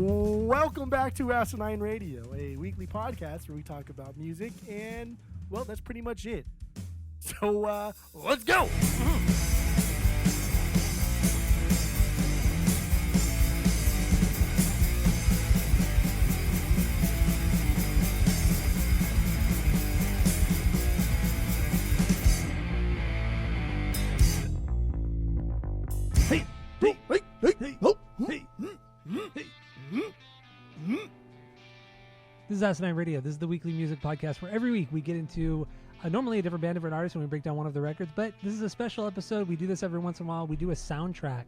Welcome back to Asinine Radio, a weekly podcast where we talk about music, and, well, that's pretty much it. So, let's go! This is Asinine Radio. This is the weekly music podcast where every week we get into normally a different band, different artist, and we break down one of the records. But this is a special episode. We do this every once in a while. We do a soundtrack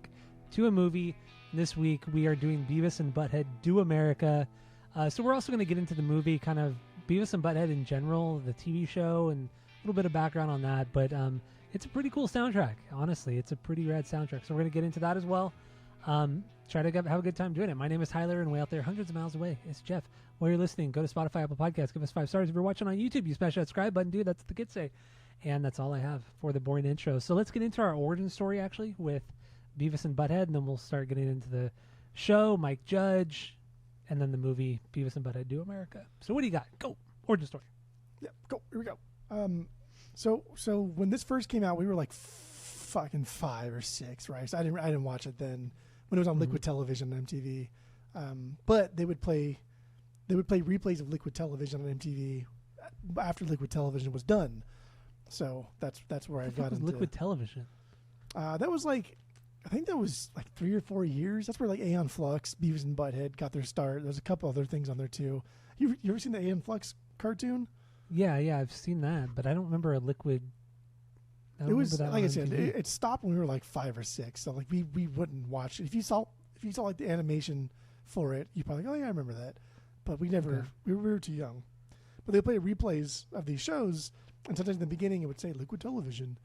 to a movie. This week we are doing Beavis and Butthead Do America. So we're also going to get into the movie, kind of Beavis and Butthead in general, the TV show, and a little bit of background on that. But it's a pretty cool soundtrack. Honestly, it's a pretty rad soundtrack. So we're going to get into that as well. Try to have a good time doing it. My name is Tyler, and way out there, hundreds of miles away, it's Jeff. While you're listening, go to Spotify, Apple Podcasts, give us 5 stars. If you're watching on YouTube, you smash that subscribe button, dude. That's what the kids say. And that's all I have for the boring intro. So let's get into our origin story, actually, with Beavis and Butthead, and then we'll start getting into the show, Mike Judge, and then the movie Beavis and Butthead Do America. So what do you got? Go. Origin story. Yeah, go. Here we go. So when this first came out, we were like fucking 5 or 6, right? So I didn't watch it then when it was on Liquid Television on MTV. But they would play replays of Liquid Television on MTV after Liquid Television was done. So that's where I got into Liquid Television. That was like, I think that was like 3 or 4 years. That's where like Aeon Flux, Beavis and Butthead got their start. There's a couple other things on there too. You ever seen the Aeon Flux cartoon? Yeah, I've seen that, but I don't remember a Liquid. It was, like I said, it stopped when we were like 5 or 6. So like we wouldn't watch it. If you saw like the animation for it, you probably like, oh yeah, I remember that. But we never, we were too young. But they play replays of these shows, and sometimes in the beginning it would say Liquid Television,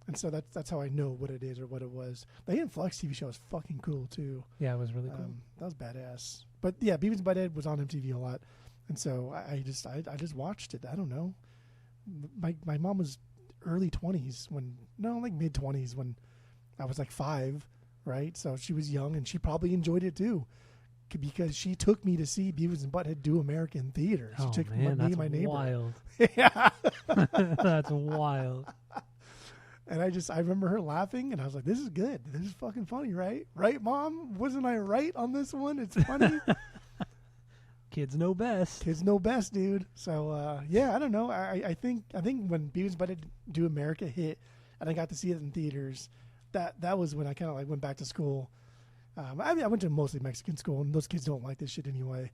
and so that's how I know what it is or what it was. The Aeon Flux TV show was fucking cool too. Yeah, it was really cool. That was badass. But yeah, Beavis and Butthead was on MTV a lot, and so I just watched it. I don't know. My mom was early 20s like mid 20s when I was like 5, right? So she was young, and she probably enjoyed it too, because she took me to see Beavis and Butthead Do America in theater. She took me and my neighbor. Wild. Yeah. That's wild. And I remember her laughing, and I was like, this is good. This is fucking funny, right? Right, Mom? Wasn't I right on this one? It's funny. Kids know best. Kids know best, dude. So, yeah, I don't know. I think when Beavis and Butthead Do America hit, and I got to see it in theaters, that was when I kind of like went back to school. I went to mostly Mexican school, and those kids don't like this shit anyway.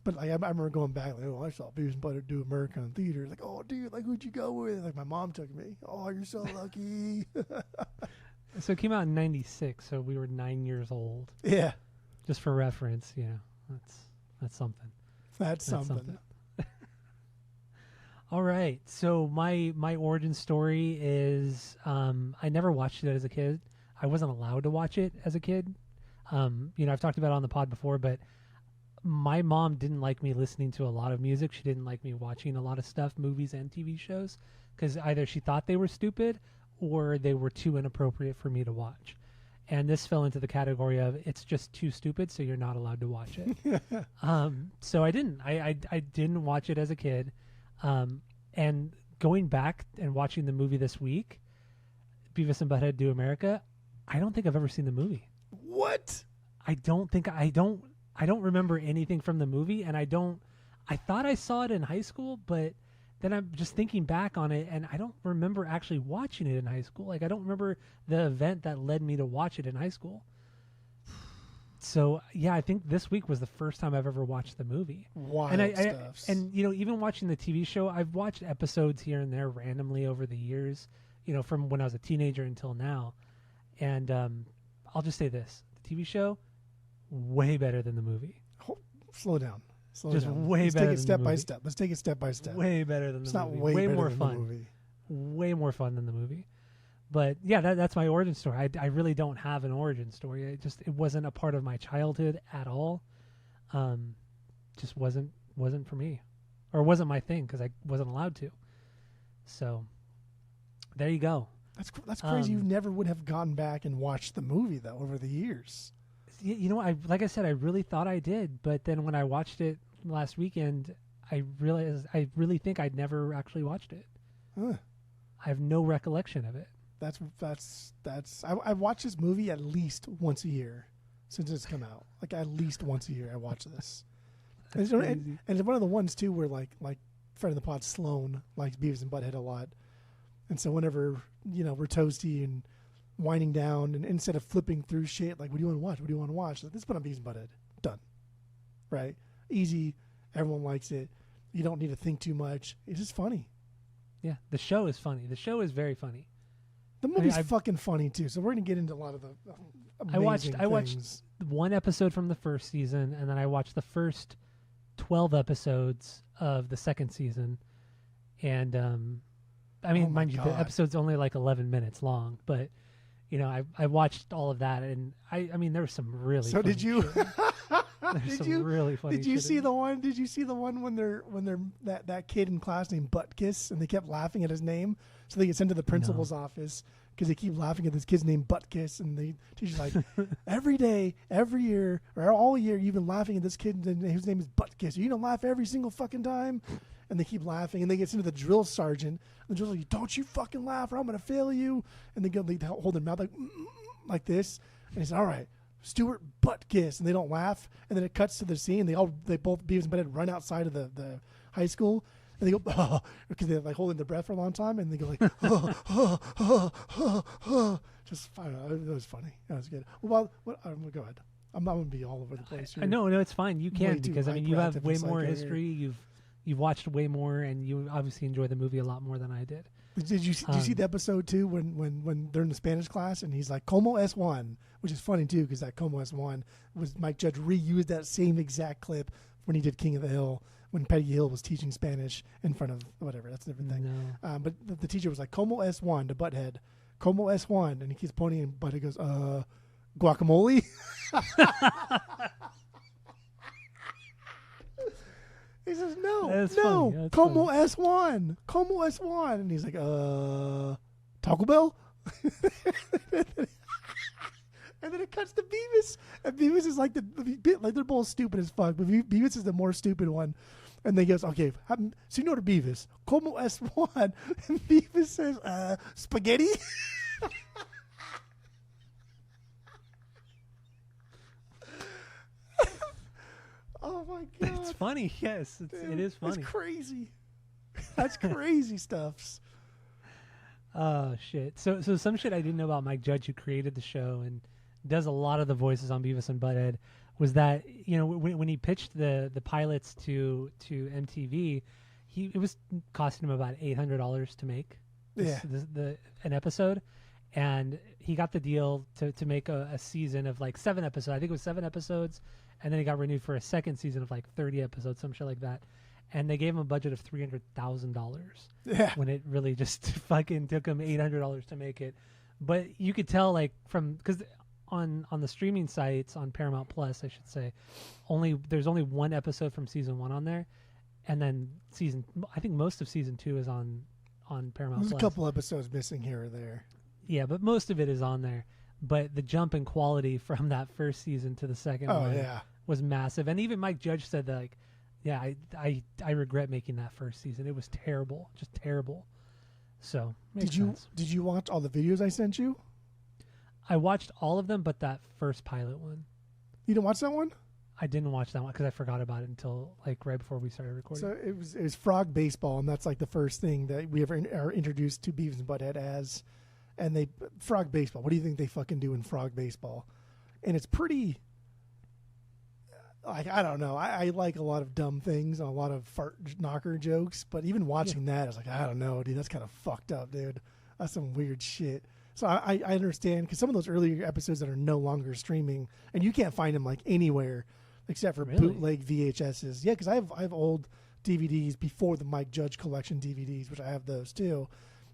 But like, I remember going back, like, oh, I saw Beavis and Butthead Do America in theater. Like, oh, dude, like, who'd you go with? Like, my mom took me. Oh, you're so lucky. So it came out in 96, so we were 9 years old. Yeah. Just for reference, that's something. That's something. All right. So my origin story is I never watched it as a kid. I wasn't allowed to watch it as a kid. I've talked about it on the pod before, but my mom didn't like me listening to a lot of music. She didn't like me watching a lot of stuff, movies and TV shows, because either she thought they were stupid or they were too inappropriate for me to watch. And this fell into the category of it's just too stupid, so you're not allowed to watch it. So I didn't. I didn't watch it as a kid. And going back and watching the movie this week, Beavis and Butthead Do America, I don't think I've ever seen the movie. What? I don't remember anything from the movie, and I thought I saw it in high school, but then I'm just thinking back on it, and I don't remember actually watching it in high school. Like, I don't remember the event that led me to watch it in high school. So, yeah, I think this week was the first time I've ever watched the movie. Wild stuff. And, even watching the TV show, I've watched episodes here and there randomly over the years, from when I was a teenager until now. And I'll just say this. The TV show, way better than the movie. Slow down. Just way better. Let's take it step by step. Let's take it step by step. Way better than the movie. It's not way better more than fun. the movie. Way more fun than the movie. But yeah, that's my origin story. I really don't have an origin story. It wasn't a part of my childhood at all. Just wasn't for me, or wasn't my thing because I wasn't allowed to. So there you go. That's crazy. You never would have gone back and watched the movie though over the years. you know, like I said, I really thought I did, but then when I watched it last weekend, I realized I really think I'd never actually watched it. Huh. I have no recollection of it. I've watched this movie at least once a year since it's come out. Like at least once a year, I watch this. And it's one of the ones too where like friend of the pod Sloan likes Beavis and Butthead a lot, and so whenever we're toasty and winding down, and instead of flipping through shit like what do you want to watch? What do you want to watch? Like, let's put on Beavis and Butthead. Done. Right? Easy. Everyone likes it. You don't need to think too much. It's just funny. Yeah, the show is funny. The show is very funny. The movie's fucking funny too. So we're gonna get into a lot of the amazing I watched one episode from the first season, and then I watched the first 12 episodes of the second season. And I mean, mind you, the episode's only like 11 minutes long, but I watched all of that, and I mean, there was some really. So funny did you? Really funny. Did you see the one? Did you see the one when they're that kid in class named Buttkiss, and they kept laughing at his name, so they get sent to the principal's office because they keep laughing at this kid's name Buttkiss, and the teacher's like, every day, every year, or all year, you've been laughing at this kid whose name is Buttkiss. You don't laugh every single fucking time. And they keep laughing, and they get sent to the drill sergeant. And the drill's like, "Don't you fucking laugh, or I'm gonna fail you." And they hold their mouth like this, and he said, "All right, Stuart Buttkiss," and they don't laugh. And then it cuts to the scene. They both Beavis and Butthead run outside of the high school, and they go because they're like holding their breath for a long time, and they go like just I don't know, it was funny. That was good. Well, go ahead. I'm not gonna be all over the place here. No, it's fine. You can, because I mean, you have way more history. Here. You've watched way more, and you obviously enjoy the movie a lot more than I did. Did you see the episode too when they're in the Spanish class and he's like "Como es Juan," which is funny too because that "Como es Juan" was Mike Judge reused that same exact clip when he did King of the Hill when Peggy Hill was teaching Spanish in front of whatever. That's a different thing. No. But the teacher was like "Como es Juan" to Butthead, "Como es Juan," and he keeps pointing and Butthead goes guacamole. He says, no, como es Juan, and he's like, Taco Bell, and then it cuts to Beavis, and Beavis is like like they're both stupid as fuck, but Beavis is the more stupid one, and they goes, okay, Senor Beavis, como es Juan, and Beavis says, spaghetti. Oh my god! It's funny. Yes, it is funny. It's crazy. That's crazy stuffs. Oh shit! So some shit I didn't know about Mike Judge, who created the show and does a lot of the voices on Beavis and Butthead, was that when he pitched the pilots to MTV, it was costing him about $800 to make an episode, and he got the deal to make a season of like 7 episodes. I think it was 7 episodes. And then he got renewed for a second season of like 30 episodes, some shit like that. And they gave him a budget of $300,000. Yeah. When it really just fucking took him $800 to make it. But you could tell, like, because on the streaming sites, on Paramount Plus, I should say, there's only 1 episode from season 1 on there. And then I think most of season 2 is on Paramount Plus. There's a couple episodes missing here or there. Yeah, but most of it is on there. But the jump in quality from that first season to the second one was massive. And even Mike Judge said that, like, yeah, I regret making that first season. It was terrible, just terrible. So did you watch all the videos I sent you? I watched all of them, but that first pilot one. You didn't watch that one? I didn't watch that one because I forgot about it until like right before we started recording. So it was Frog Baseball, and that's like the first thing that we ever are introduced to Beavis and Butthead as. And Frog Baseball. What do you think they fucking do in Frog Baseball? And it's pretty, like, I don't know. I like a lot of dumb things and a lot of fart knocker jokes. But even watching that, I was like, I don't know, dude. That's kind of fucked up, dude. That's some weird shit. So I understand, because some of those earlier episodes that are no longer streaming, and you can't find them like anywhere except for bootleg VHSs. Yeah, because I have old DVDs before the Mike Judge collection DVDs, which I have those too.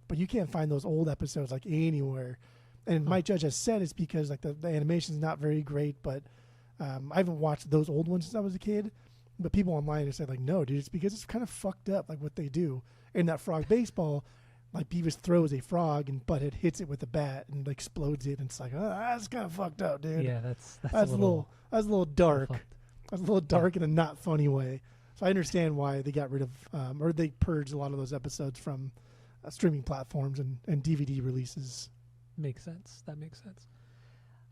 But you can't find those old episodes like anywhere. And Mike Judge has said it's because like the animation is not very great. But I haven't watched those old ones since I was a kid. But people online have said like, no, dude, it's because it's kind of fucked up like what they do in that Frog Baseball. like Beavis throws a frog and Butthead hits it with a bat and explodes it, and it's like, oh, that's kind of fucked up, dude. Yeah, that's a little dark. fucked. That's a little dark in a not funny way. So I understand why they got rid of or they purged a lot of those episodes from streaming platforms and DVD releases. Makes sense. That makes sense.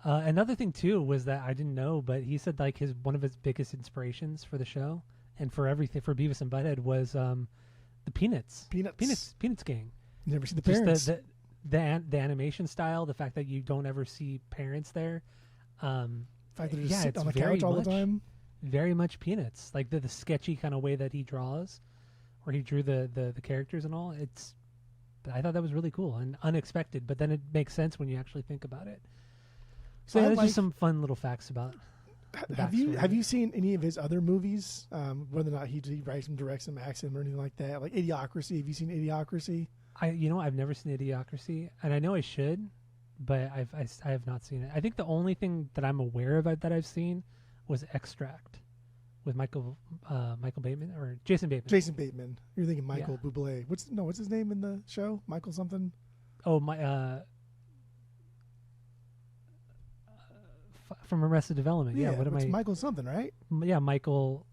Another thing too was that I didn't know, but he said like one of his biggest inspirations for the show and for everything for Beavis and Butthead was the Peanuts gang. You never see the Just parents. the animation style, the fact that you don't ever see parents there. The fact that they just sit it's on the very couch all much- the time. Very much Peanuts, like the sketchy kind of way that he draws, where he drew the characters and all. I thought that was really cool and unexpected, but then it makes sense when you actually think about it. So I there's like- just some fun little facts about. the Have backstory. you seen any of his other movies? Whether or not he writes them, directs them, acts them, or anything like that? Like Idiocracy. Have you seen Idiocracy? I've never seen Idiocracy, and I know I should, but I have not seen it. I think the only thing that I'm aware of that I've seen was Extract with Michael Bateman or Jason Bateman. Jason Bateman. You're thinking Michael Bublé. What's his name in the show? Michael something. Oh from Arrested Development. Yeah, what am it's I? Michael something, right? Yeah, Michael.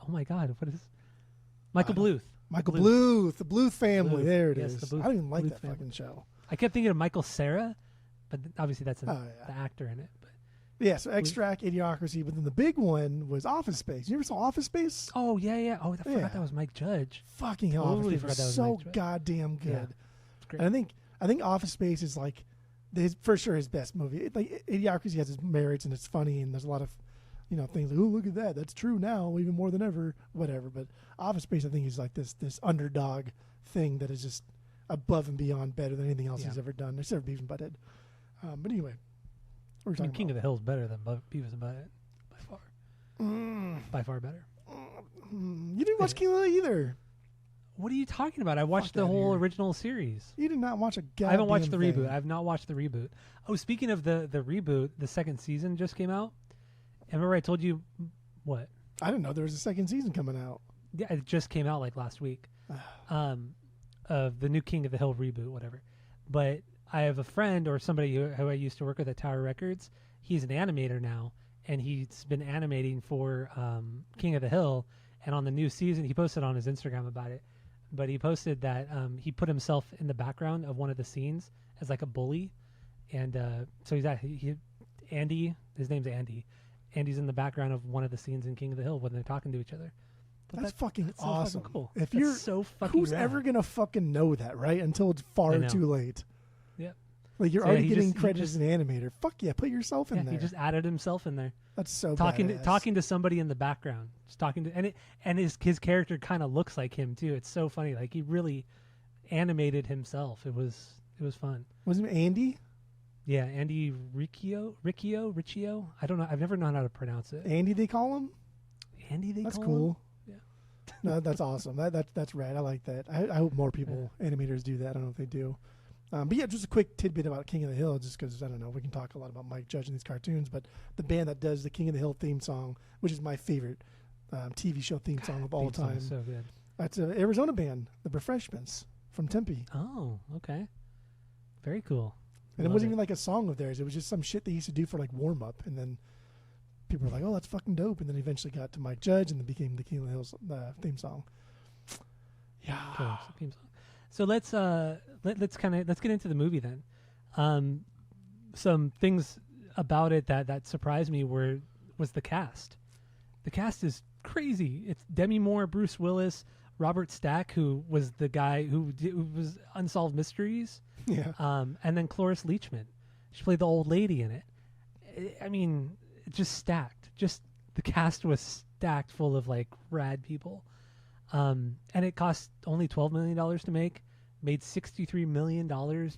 Oh my God, what is Michael Bluth? Michael Bluth, the Bluth family. Bluth. There it Yes, is. the Bluth- I don't even like Bluth that family. fucking show. I kept thinking of Michael Cera, but obviously that's Oh, yeah. the actor in it. But Yeah, so Extract, Idiocracy, but then the big one was Office Space. You ever saw Office Space? oh yeah. Oh, I Yeah. forgot that was Mike Judge. Fucking hell, Totally Office Space forgot was that was so Mike Judge. goddamn good. Yeah, it's great. And I think Office Space is like for sure his best movie. Like Idiocracy has its merits and it's funny and there's a lot of things like, oh, look at that, that's true now even more than ever, whatever. But Office Space I think is like this underdog thing that is just above and beyond better than anything else Yeah. he's ever done. Except for Beavis and Butthead. But anyway, what were we I mean, talking King about? of the Hill is better than Beavis and Butthead by far. By far better. You didn't watch King of the Hill either. What are you talking about? I watched the outta whole here. original series. You did not watch a goddamn I haven't watched the thing. reboot. I've not watched the reboot. Oh, speaking of the reboot, the second season just came out. And remember I told you what? I didn't know there was a second season coming out. Yeah, it just came out like last week. Of the new King of the Hill reboot, whatever. But I have a friend or somebody who I used to work with at Tower Records. He's an animator now, and he's been animating for King of the Hill. And on the new season, he posted on his Instagram about it. But he posted that he put himself in the background of one of the scenes as like a bully, and so Andy. His name's Andy. Andy's in the background of one of the scenes in King of the Hill when they're talking to each other. But That's fucking that's so awesome. fucking cool. If That's you're so fucking who's rad. ever gonna fucking know that, right? Until it's far I know. too late. Yep. Like you're So, yeah, already he getting just- credit as an animator. Fuck yeah, put yourself in Yeah, there. he just added himself in there, That's so talking badass. to somebody in the background, just talking to, and his character kind of looks like him too. It's so funny, like he really animated himself. It was fun. Was it Andy? Yeah, Andy Riccio. I don't know. I've never known how to pronounce it. Andy, they call him. Andy, they That's call cool. him? Yeah. No, that's awesome. That's rad. I like that. I hope more people, animators, do that. I don't know if they do. But yeah, just a quick tidbit about King of the Hill, just because I don't know, we can talk a lot about Mike Judge and these cartoons, but the band that does the King of the Hill theme song, which is my favorite TV show theme song of all Theme song time, is so good. that's an Arizona band, the Refreshments from Tempe. Oh, okay. Very cool. And it Love wasn't even like a song of theirs. It was just some shit they used to do for like warm up, and then people were like, "Oh, that's fucking dope." And then eventually got to Mike Judge, and it became the King of the Hills theme song. Yeah, Cool. It's a theme song. So let's get into the movie then. Some things about it that surprised me was the cast. The cast is crazy. It's Demi Moore, Bruce Willis, Robert Stack, who was the guy who was Unsolved Mysteries. yeah. And then Cloris Leachman. She played the old lady in it. I mean, just stacked. Just the cast was stacked full of like rad people. And it cost only $12 million to make. Made $63 million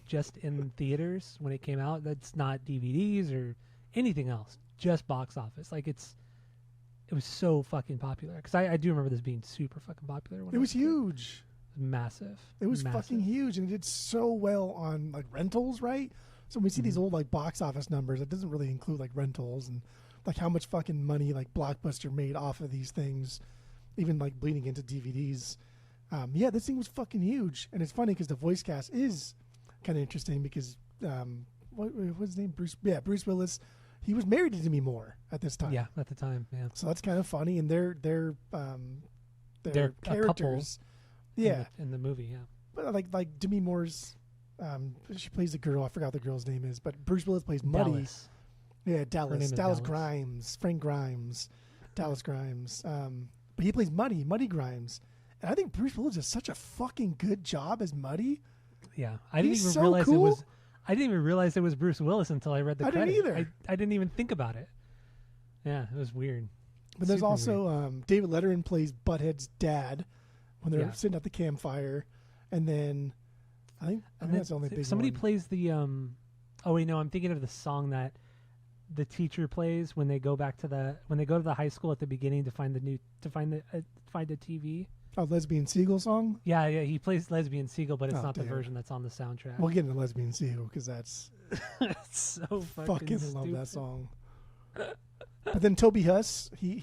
just in theaters when it came out. That's not DVDs or anything else. Just box office. Like it was so fucking popular. Because I do remember this being super fucking popular. When It I was a kid. huge. It was massive. It was Massive. fucking huge, and it did so well on like rentals, right? So when we see these old like box office numbers, it doesn't really include like rentals and like how much fucking money like Blockbuster made off of these things, even like bleeding into DVDs. Yeah, this thing was fucking huge, and it's funny because the voice cast is kind of interesting because what's his name? Bruce Willis. He was married to Demi Moore at this time. Yeah, at the time. Yeah. So that's kind of funny, and they're They're characters. In the movie, yeah. But like Demi Moore's, she plays the girl. I forgot what the girl's name is, but Bruce Willis plays Muddy. Dallas. Yeah, Dallas Dallas. Grimes, Frank Grimes, Dallas Grimes. But he plays Muddy Grimes, and I think Bruce Willis does such a fucking good job as Muddy. Yeah, I didn't He's even so realize it cool. was. I didn't even realize it was Bruce Willis until I read the I didn't credit. either. I didn't even think about it. Yeah, it was weird. But there's Super also David Letterman plays Butthead's dad when they're Yeah. sitting at the campfire, and then I think that's the only big somebody one. plays the. Oh wait, no, I'm thinking of the song that the teacher plays when they go to the high school at the beginning to find the TV. Oh, Lesbian Seagull song. Yeah, he plays Lesbian Seagull, but it's Oh, not the damn. version that's on the soundtrack. We'll get into Lesbian Seagull because that's It's so fucking stupid. love that song. But then Toby Huss, he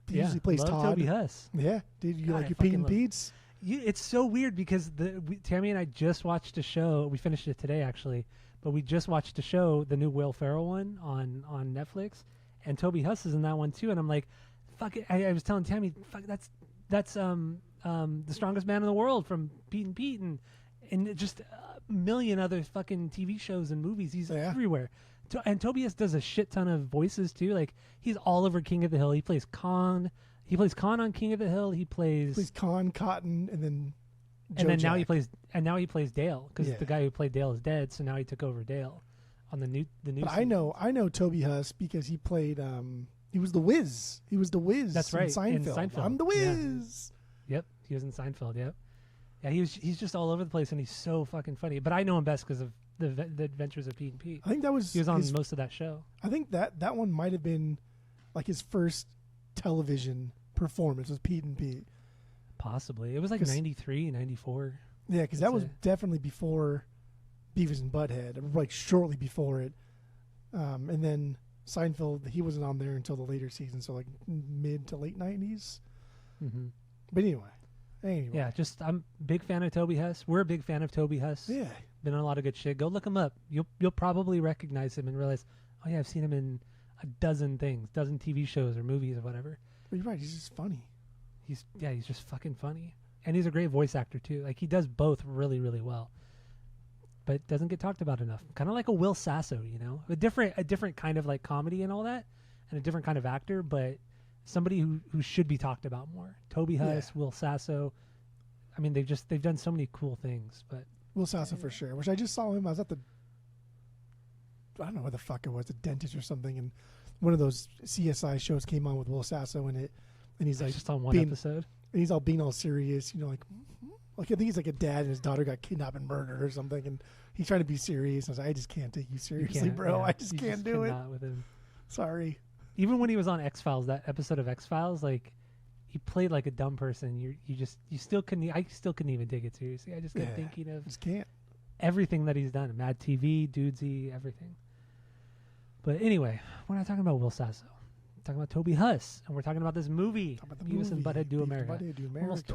usually plays love Todd. Toby Huss. Yeah, dude, you God, like I your Pete fucking and love- Pete's? It's so weird because Tammy and I just watched a show. We finished it today actually, but we just watched a show, the new Will Ferrell one on Netflix, and Toby Huss is in that one too. And I'm like, fuck it. I was telling Tammy, fuck, that's the strongest man in the world from Pete and Pete, and just a million other fucking TV shows and movies. He's Yeah. everywhere. And Tobias does a shit ton of voices too. Like he's all over King of the Hill. He plays Khan. He plays Khan on King of the Hill. He plays Con Cotton, and then now he Jack. plays Dale because Yeah. the guy who played Dale is dead. So now he took over Dale on the new. But season. I know Toby Huss because he played. He was the Wiz. He was the Wiz. That's in right, in Seinfeld. Seinfeld. I'm the Yeah. Wiz. Yep, he was in Seinfeld. Yep. Yeah, he's just all over the place and he's so fucking funny. But I know him best because of the Adventures of Pete and Pete. I think that was He was on his, most of that show. I think that one might have been like his first television performance was Pete and Pete. Possibly. It was like 'Cause- 93, 94. Yeah, because I'd that was say. definitely before Beavis and Butthead, like shortly before it. And then Seinfeld, he wasn't on there until the later season, so like mid to late 90s. Mm-hmm. But anyway. Yeah, I'm a big fan of Toby Huss. We're a big fan of Toby Huss. Yeah. Been on a lot of good shit. Go look him up. You'll probably recognize him and realize, oh yeah, I've seen him in a dozen TV shows or movies or whatever. But you're right, he's just funny. He's just fucking funny. And he's a great voice actor too. Like he does both really, really well. But doesn't get talked about enough. Kind of like a Will Sasso, you know? A different kind of like comedy and all that, and a different kind of actor, but somebody who should be talked about more. Toby Huss, Will Sasso. I mean, they've done so many cool things, but Will Sasso for sure. Which I just saw him. I was at I don't know what the fuck it was, a dentist or something, and one of those CSI shows came on with Will Sasso in it, and he's like just on one episode. and he's all being all serious, like I think he's like a dad and his daughter got kidnapped and murdered or something, and he's trying to be serious. I was like, I just can't take you seriously, bro. Yeah, I just you can't do it. cannot with him. Sorry. Even when he was on X-Files, that episode of X-Files, like he played like a dumb person. I still couldn't even take it seriously. I just kept thinking of Just can't. everything that he's done. Mad TV, Dudesy, everything. But anyway, we're not talking about Will Sasso. We're talking about Toby Huss, and we're talking about this movie, Talk about the Beavis and movie, Butthead Do Beavis and America. Butthead Do Almost America.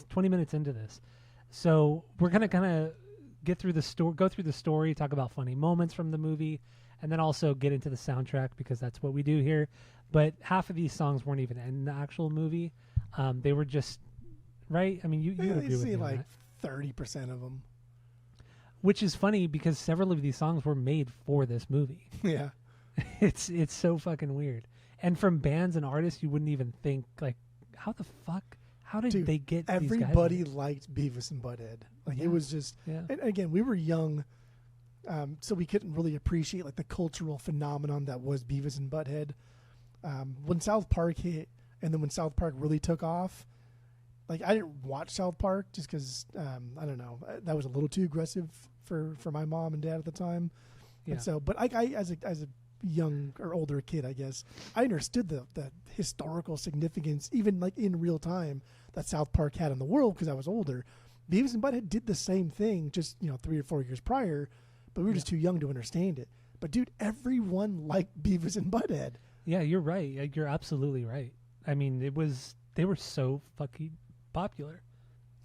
20 minutes into this. So we're gonna kind of go through the story, talk about funny moments from the movie, and then also get into the soundtrack because that's what we do here. But half of these songs weren't even in the actual movie. They were just right. I mean, you would agree with me on like that. 30% of them. Which is funny because several of these songs were made for this movie. Yeah. It's so fucking weird. And from bands and artists, you wouldn't even think like, how the fuck? How did Dude, they get these guys? everybody liked Beavis and Butthead. Like Yeah. it was just, Yeah. and again, we were young, so we couldn't really appreciate like the cultural phenomenon that was Beavis and Butthead. When South Park hit, and then when South Park really took off, like I didn't watch South Park just because I don't know, that was a little too aggressive for my mom and dad at the time. Yeah. And so, but I as a young or older kid, I guess I understood the historical significance, even like in real time, that South Park had in the world because I was older. Beavis and Butthead did the same thing, just 3 or 4 years prior, but we were just too young to understand it. But dude, everyone liked Beavis and Butthead. Yeah, you're right. You're absolutely right. I mean, they were so fucking popular.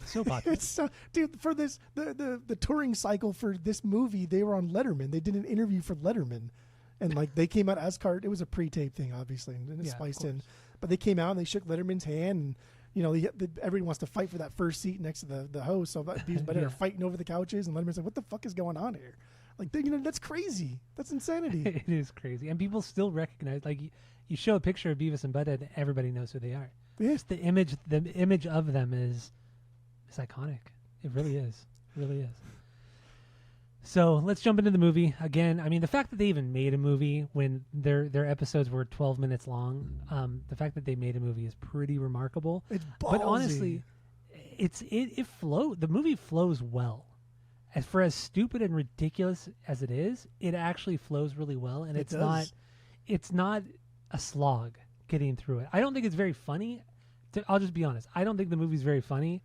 So popular. It's so, dude, for this the touring cycle for this movie, they were on Letterman. They did an interview for Letterman, and like they came out as It was a pre-tape thing, obviously, and it's spliced in. But they came out and they shook Letterman's hand, and you know, everyone wants to fight for that first seat next to the host. So Beavis and Butthead are fighting over the couches, and Letterman's like, "What the fuck is going on here?" Like, you know, that's crazy. That's insanity. It is crazy, and people still recognize. Like, you show a picture of Beavis and Butthead, everybody knows who they are. Yes, the image of them is iconic. It really is. It really is. So let's jump into the movie again. I mean, the fact that they even made a movie when their episodes were 12 minutes long, the fact that they made a movie is pretty remarkable. It's ballsy. But honestly, it flows. The movie flows well. As for as stupid and ridiculous as it is, it actually flows really well, and it's not a slog getting through it. I don't think it's very funny. I'll just be honest. I don't think the movie's very funny.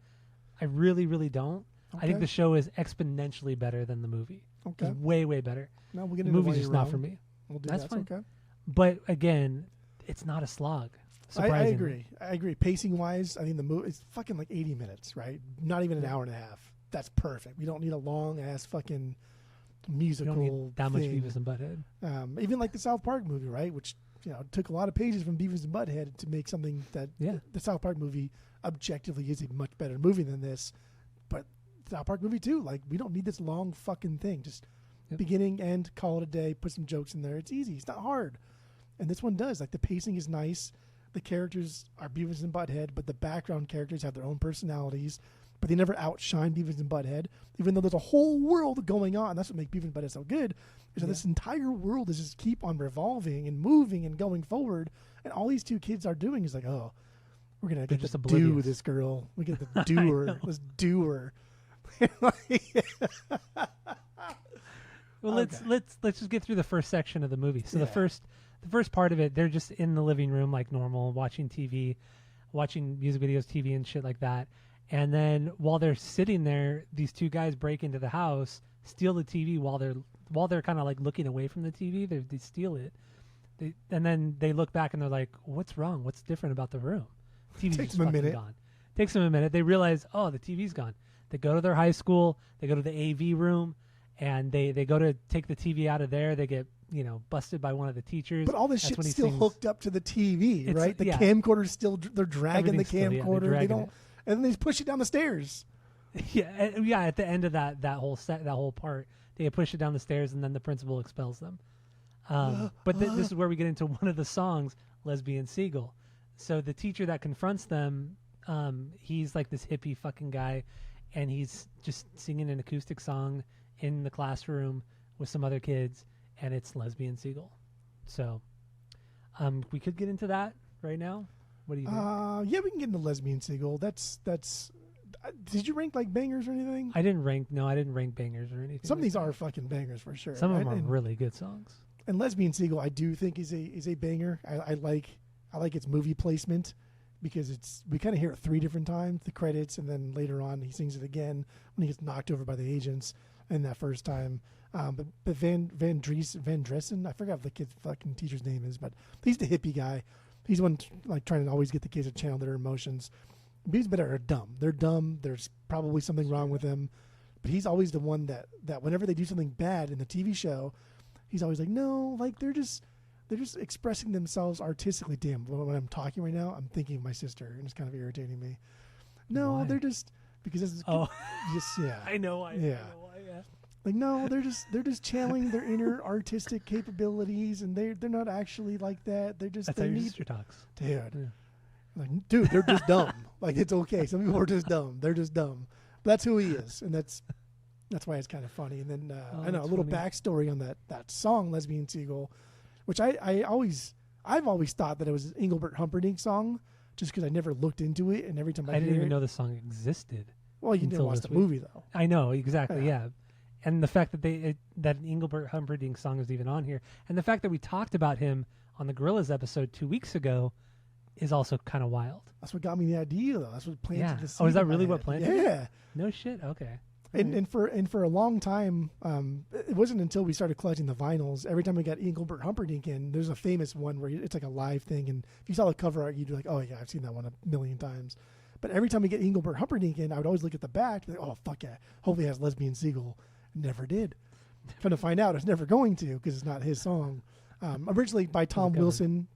I really, really don't. Okay. I think the show is exponentially better than the movie. Okay. It's way, way better. No, we'll get the movie's just not for me. We'll do That's that. fine. Okay. But again, it's not a slog. I agree. Pacing wise, I think the movie is fucking like 80 minutes, right? Not even an hour and a half. That's perfect. We don't need a long ass fucking musical. We don't need that much Beavis and Butthead. Even like the South Park movie, right? Which, you know, took a lot of pages from Beavis and Butthead to make something that the South Park movie objectively is a much better movie than this. But South Park movie too, like, we don't need this long fucking thing. Just beginning, end, call it a day, put some jokes in there. It's easy. It's not hard. And this one does. Like, the pacing is nice. The characters are Beavis and Butthead, but the background characters have their own personalities. But they never outshine Beavis and Butthead, even though there's a whole world going on. That's what makes Beavis and Butthead so good, is that this entire world is just keep on revolving and moving and going forward. And all these two kids are doing is like, oh, we're going to get to do this girl. We get to do her. Let's do her. Well, let's just get through the first section of the movie. So the first part of it, they're just in the living room like normal, watching TV, watching music videos, TV and shit like that. And then while they're sitting there, these two guys break into the house, steal the TV while they're kind of like looking away from the TV. They steal it, and then they look back and they're like, "What's wrong? What's different about the room?" TV's Takes just them a fucking minute. gone. Takes them a minute. They realize, oh, the TV's gone. They go to their high school. They go to the AV room, and they go to take the TV out of there. They get busted by one of the teachers. But all this shit's still hooked up to the TV, right? The camcorder's still, they're dragging the camcorder. They don't. And then they just push it down the stairs. Yeah. At the end of that whole part, they push it down the stairs, and then the principal expels them. But this is where we get into one of the songs, "Lesbian Seagull." So the teacher that confronts them, he's like this hippie fucking guy, and he's just singing an acoustic song in the classroom with some other kids, and it's "Lesbian Seagull." So, we could get into that right now. What do you think? Yeah, we can get into Lesbian Seagull. That's. Did you rank like bangers or anything? I didn't rank bangers or anything. Some of these are fucking bangers for sure. Some of them are really good songs. And Lesbian Seagull, I do think is a banger. I like its movie placement because we kind of hear it 3 different times, the credits, and then later on he sings it again when he gets knocked over by the agents. And that first time, but Van Dressen, I forgot what the kid's fucking teacher's name is, but he's the hippie guy. He's the one like trying to always get the kids to channel their emotions. Beavis and Butthead are dumb. They're dumb. There's probably something wrong with them, but he's always the one that whenever they do something bad in the TV show, he's always like, no, like they're just expressing themselves artistically. Damn, when I'm talking right now, I'm thinking of my sister, and it's kind of irritating me. No, why? They're just because it's just I know why. Yeah. I know why, yeah. Like no, they're just channeling their inner artistic capabilities, and they're not actually like that. They're just That's how your sister talks, dude. Yeah. Like, dude, they're just dumb. Like, it's okay. Some people are just dumb. They're just dumb. But that's who he is, and that's why it's kind of funny. And then I know a little backstory on that song, "Lesbian Seagull," which I've always thought that it was an Engelbert Humperdinck song, just because I never looked into it, and every time I didn't even know the song existed. Well, you didn't watch the movie though. I know exactly. Yeah. And the fact that that an Engelbert Humperdinck song is even on here, and the fact that we talked about him on the Gorillaz episode 2 weeks ago, is also kind of wild. That's what got me the idea, though. That's what planted the seed. Oh, is that really what planted it? Yeah. No shit. Okay. And for a long time, it wasn't until we started collecting the vinyls. Every time we got Engelbert Humperdinck in, there's a famous one where it's like a live thing, and if you saw the cover art, you'd be like, "Oh yeah, I've seen that one a million times." But every time we get Engelbert Humperdinck in, I would always look at the back, like, oh fuck yeah, hopefully it has Lesbian Seagull. Never did. Come to find out, it's never going to because it's not his song. Originally by Tom Wilson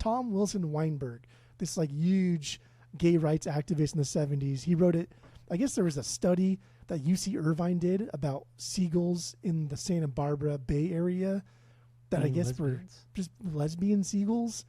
Weinberg, this like huge gay rights activist in the 70s. He wrote it. I guess there was a study that UC Irvine did about seagulls in the Santa Barbara Bay Area that I guess were just lesbian seagulls.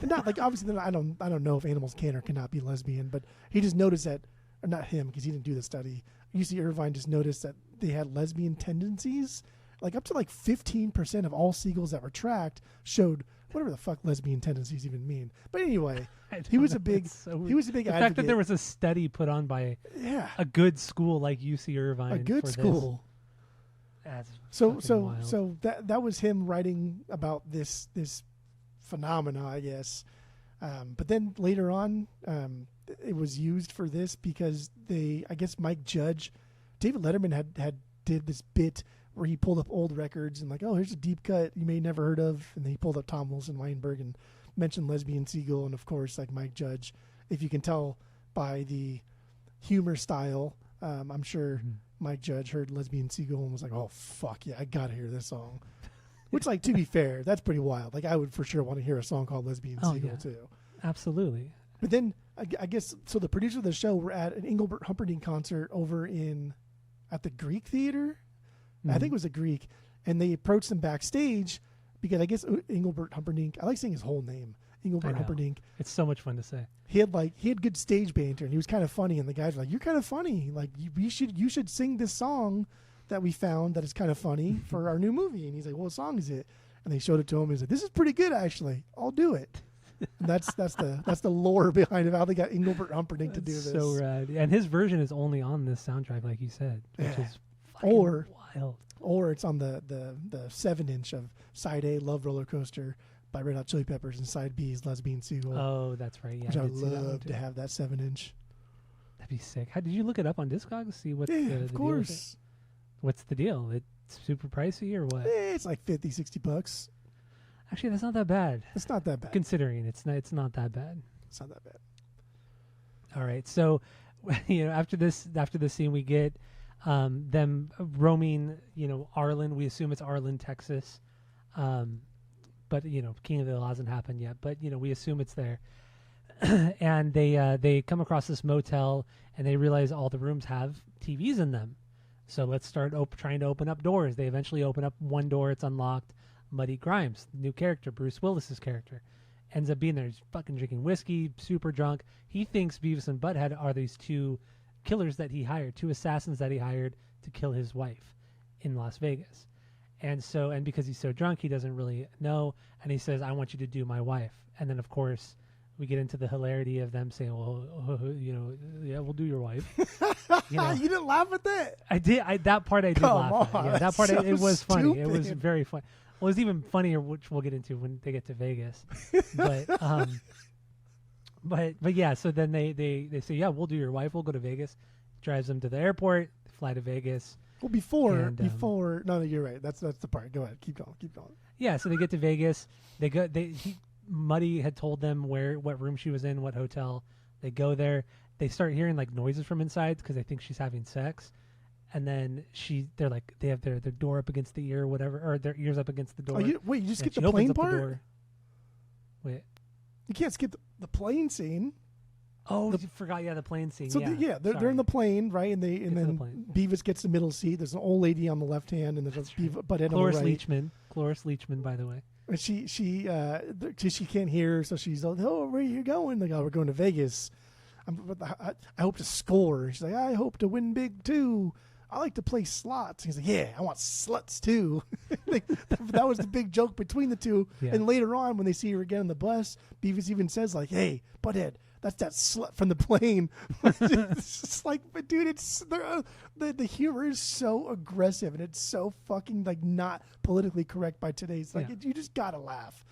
Not like obviously I don't know if animals can or cannot be lesbian, but he just noticed that, or not him because he didn't do the study. UC Irvine just noticed that they had lesbian tendencies. Like up to like 15% of all seagulls that were tracked showed whatever the fuck lesbian tendencies even mean. But anyway, he was a big advocate. The fact that there was a study put on by a good school like UC Irvine, a good school. That's so that was him writing about this phenomena, I guess. But then later on, it was used for this because I guess Mike Judge, David Letterman had did this bit where he pulled up old records and like, oh, here's a deep cut you may never heard of, and then he pulled up Tom Wilson Weinberg and mentioned Lesbian Seagull, and of course like Mike Judge, if you can tell by the humor style, I'm sure Mike Judge heard Lesbian Seagull and was like, oh fuck yeah, I gotta hear this song. Which, like, to be fair, that's pretty wild. Like I would for sure want to hear a song called Lesbian Seagull too. Absolutely. But then I guess so the producers of the show were at an Engelbert Humperdinck concert over at the Greek Theater. I think it was a Greek, and they approached him backstage because I guess Engelbert Humperdinck, I like saying his whole name, Engelbert Humperdinck. It's so much fun to say. He had good stage banter, and he was kind of funny, and the guys were like, you're kind of funny. Like you should sing this song that we found that is kind of funny for our new movie. And he's like, well, what song is it? And they showed it to him, and he's like, this is pretty good actually. I'll do it. And that's the lore behind it, how they got Engelbert Humperdinck to do this. So rad. And his version is only on this soundtrack, like you said, which is fucking wild. Or it's on the 7-inch of side A, Love Roller Coaster by Red Hot Chili Peppers, and side B is Lesbian Seagull. Oh, that's right. Yeah, which I would love to have that 7-inch. That'd be sick. Did you look it up on Discogs? See what? Of course. Deal is? What's the deal? It's super pricey or what? It's like $50-$60. Actually, that's not that bad. It's not that bad. Considering it's not that bad. It's not that bad. All right. So, after this scene, we get them roaming, Arlen. We assume it's Arlen, Texas. But, King of the Hill hasn't happened yet. But, we assume it's there. And they come across this motel, and they realize all the rooms have TVs in them. So let's start trying to open up doors. They eventually open up one door. It's unlocked. Muddy Grimes, new character, Bruce Willis's character, ends up being there. He's fucking drinking whiskey, super drunk. He thinks Beavis and Butthead are these two killers that he hired, two assassins that he hired to kill his wife in Las Vegas. And because he's so drunk, he doesn't really know. And he says, I want you to do my wife. And then, of course, we get into the hilarity of them saying, well, yeah, we'll do your wife. You didn't laugh at that? I did. That part I did laugh at. Yeah, that part, so it was funny. stupid. It was very funny. Well, it was even funnier, which we'll get into when they get to Vegas. But yeah, so then they say, yeah, we'll do your wife. We'll go to Vegas. Drives them to the airport, fly to Vegas. Well, before, no, you're right. That's the part. Go ahead. Keep going. Yeah, so they get to Vegas. Muddy had told them what room she was in, what hotel. They go there. They start hearing like noises from inside because they think she's having sex. And then they have their door up against the ear or whatever, or their ears up against the door. You just skip the plane part? Wait. You can't skip the plane scene. Oh, you forgot. Yeah, the plane scene. So they're in the plane, right? And then Beavis gets the middle seat. There's an old lady on the left hand, and there's a Butthead on the right. Cloris Leachman, by the way. And she can't hear, so she's like, "Oh, where are you going?" Like, "Oh, we're going to Vegas. I hope to score." She's like, "I hope to win big too. I like to play slots." He's like, "Yeah, I want sluts too." Like, that was the big joke between the two. Yeah. And later on, when they see her again on the bus, Beavis even says like, "Hey, Butthead, that's that slut from the plane." It's just like, but dude, the humor is so aggressive and it's so fucking like not politically correct by today's. Like, you just gotta laugh.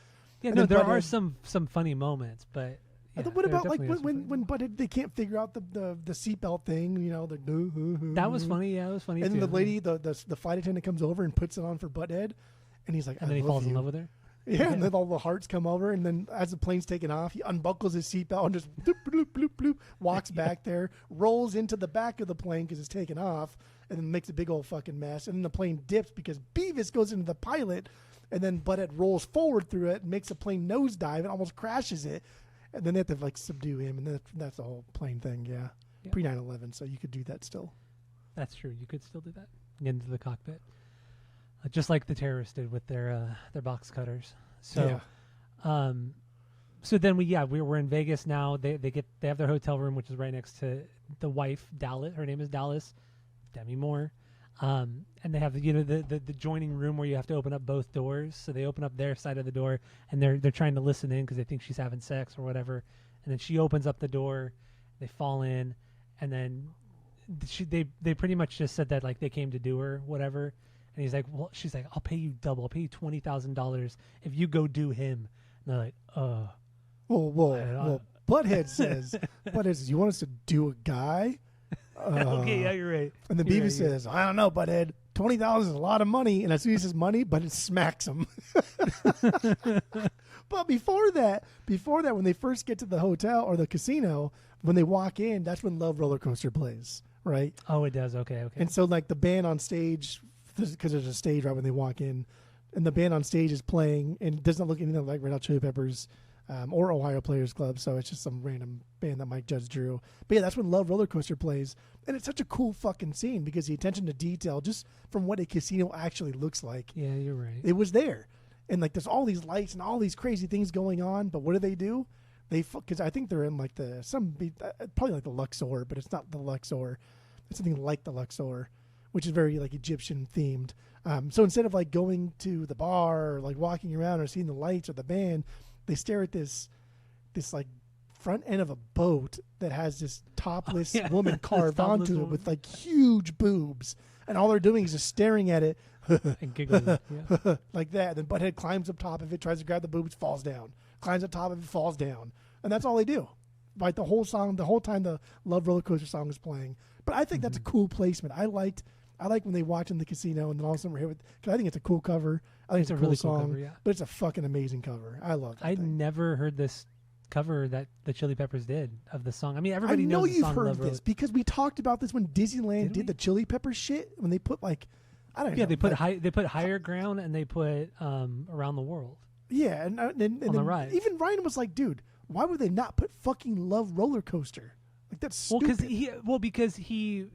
Yeah, and no, there are some funny moments, but. Yeah, what about like when Butthead, they can't figure out the seatbelt thing? That was funny. Yeah, it was funny. And too. then the lady, the flight attendant comes over and puts it on for Butthead, and he's like, and then he falls in love with her. Yeah, and then all the hearts come over, and then as the plane's taking off, he unbuckles his seatbelt and just bloop, bloop, bloop, bloop, walks back there, rolls into the back of the plane because it's taken off, and then makes a big old fucking mess. And then the plane dips because Beavis goes into the pilot, and then Butthead rolls forward through it and makes the plane nosedive and almost crashes it. And then they have to like subdue him, and that's the whole plane thing, yeah. Pre 9/11, so you could do that still. That's true. You could still do that. Get into the cockpit. Just like the terrorists did with their box cutters. So, so then we're in Vegas now. They have their hotel room, which is right next to the wife, Dallas. Her name is Dallas, Demi Moore. And they have the joining room where you have to open up both doors. So they open up their side of the door, and they're trying to listen in because they think she's having sex or whatever. And then she opens up the door, they fall in, and then they pretty much just said that like they came to do her, whatever. And he's like, well, she's like, I'll pay you double. I'll pay you $20,000 if you go do him. And they're like, Whoa. Butthead says, you want us to do a guy? Okay, yeah, you're right. And then Beavis says, I don't know, Butthead. $20,000 is a lot of money. And as soon as he says money, but it smacks him. But before that, when they first get to the hotel or the casino, when they walk in, that's when Love Roller Coaster plays, right? Oh, it does. Okay. And so like the band on stage, because there's a stage right when they walk in, and the band on stage is playing, and it doesn't look anything like Red Hot Chili Peppers or Ohio Players Club, so it's just some random band that Mike Judge drew. But yeah, that's when Love Roller Coaster plays, and it's such a cool fucking scene because the attention to detail, just from what a casino actually looks like. Yeah, you're right. It was there, and like there's all these lights and all these crazy things going on, but what do? Because I think they're in like probably like the Luxor, but it's not the Luxor. It's something like the Luxor, which is very like Egyptian themed. So instead of like going to the bar or like walking around or seeing the lights or the band, they stare at this like front end of a boat that has this topless woman carved onto it with like huge boobs. And all they're doing is just staring at it and giggling like that. Then Butthead climbs up top of it, tries to grab the boobs, falls down. Climbs up top of it, falls down. And that's all they do. Like the whole song, the whole time the Love Roller Coaster song is playing. But I think that's a cool placement. I like when they watch in the casino and then all of a sudden we're here with, because I think it's a cool cover. I think it's a really cool song, cover, but it's a fucking amazing cover. I love it. I'd never heard this cover that the Chili Peppers did of the song. I mean, everybody knows the song. I know you've heard this because we talked about this when Disneyland did the Chili Peppers shit, when they put like, I don't know. Yeah, they put Higher Ground and they put Around the World. Yeah, and on the ride. Even Ryan was like, dude, why would they not put fucking Love Roller Coaster? Like that's stupid. Because he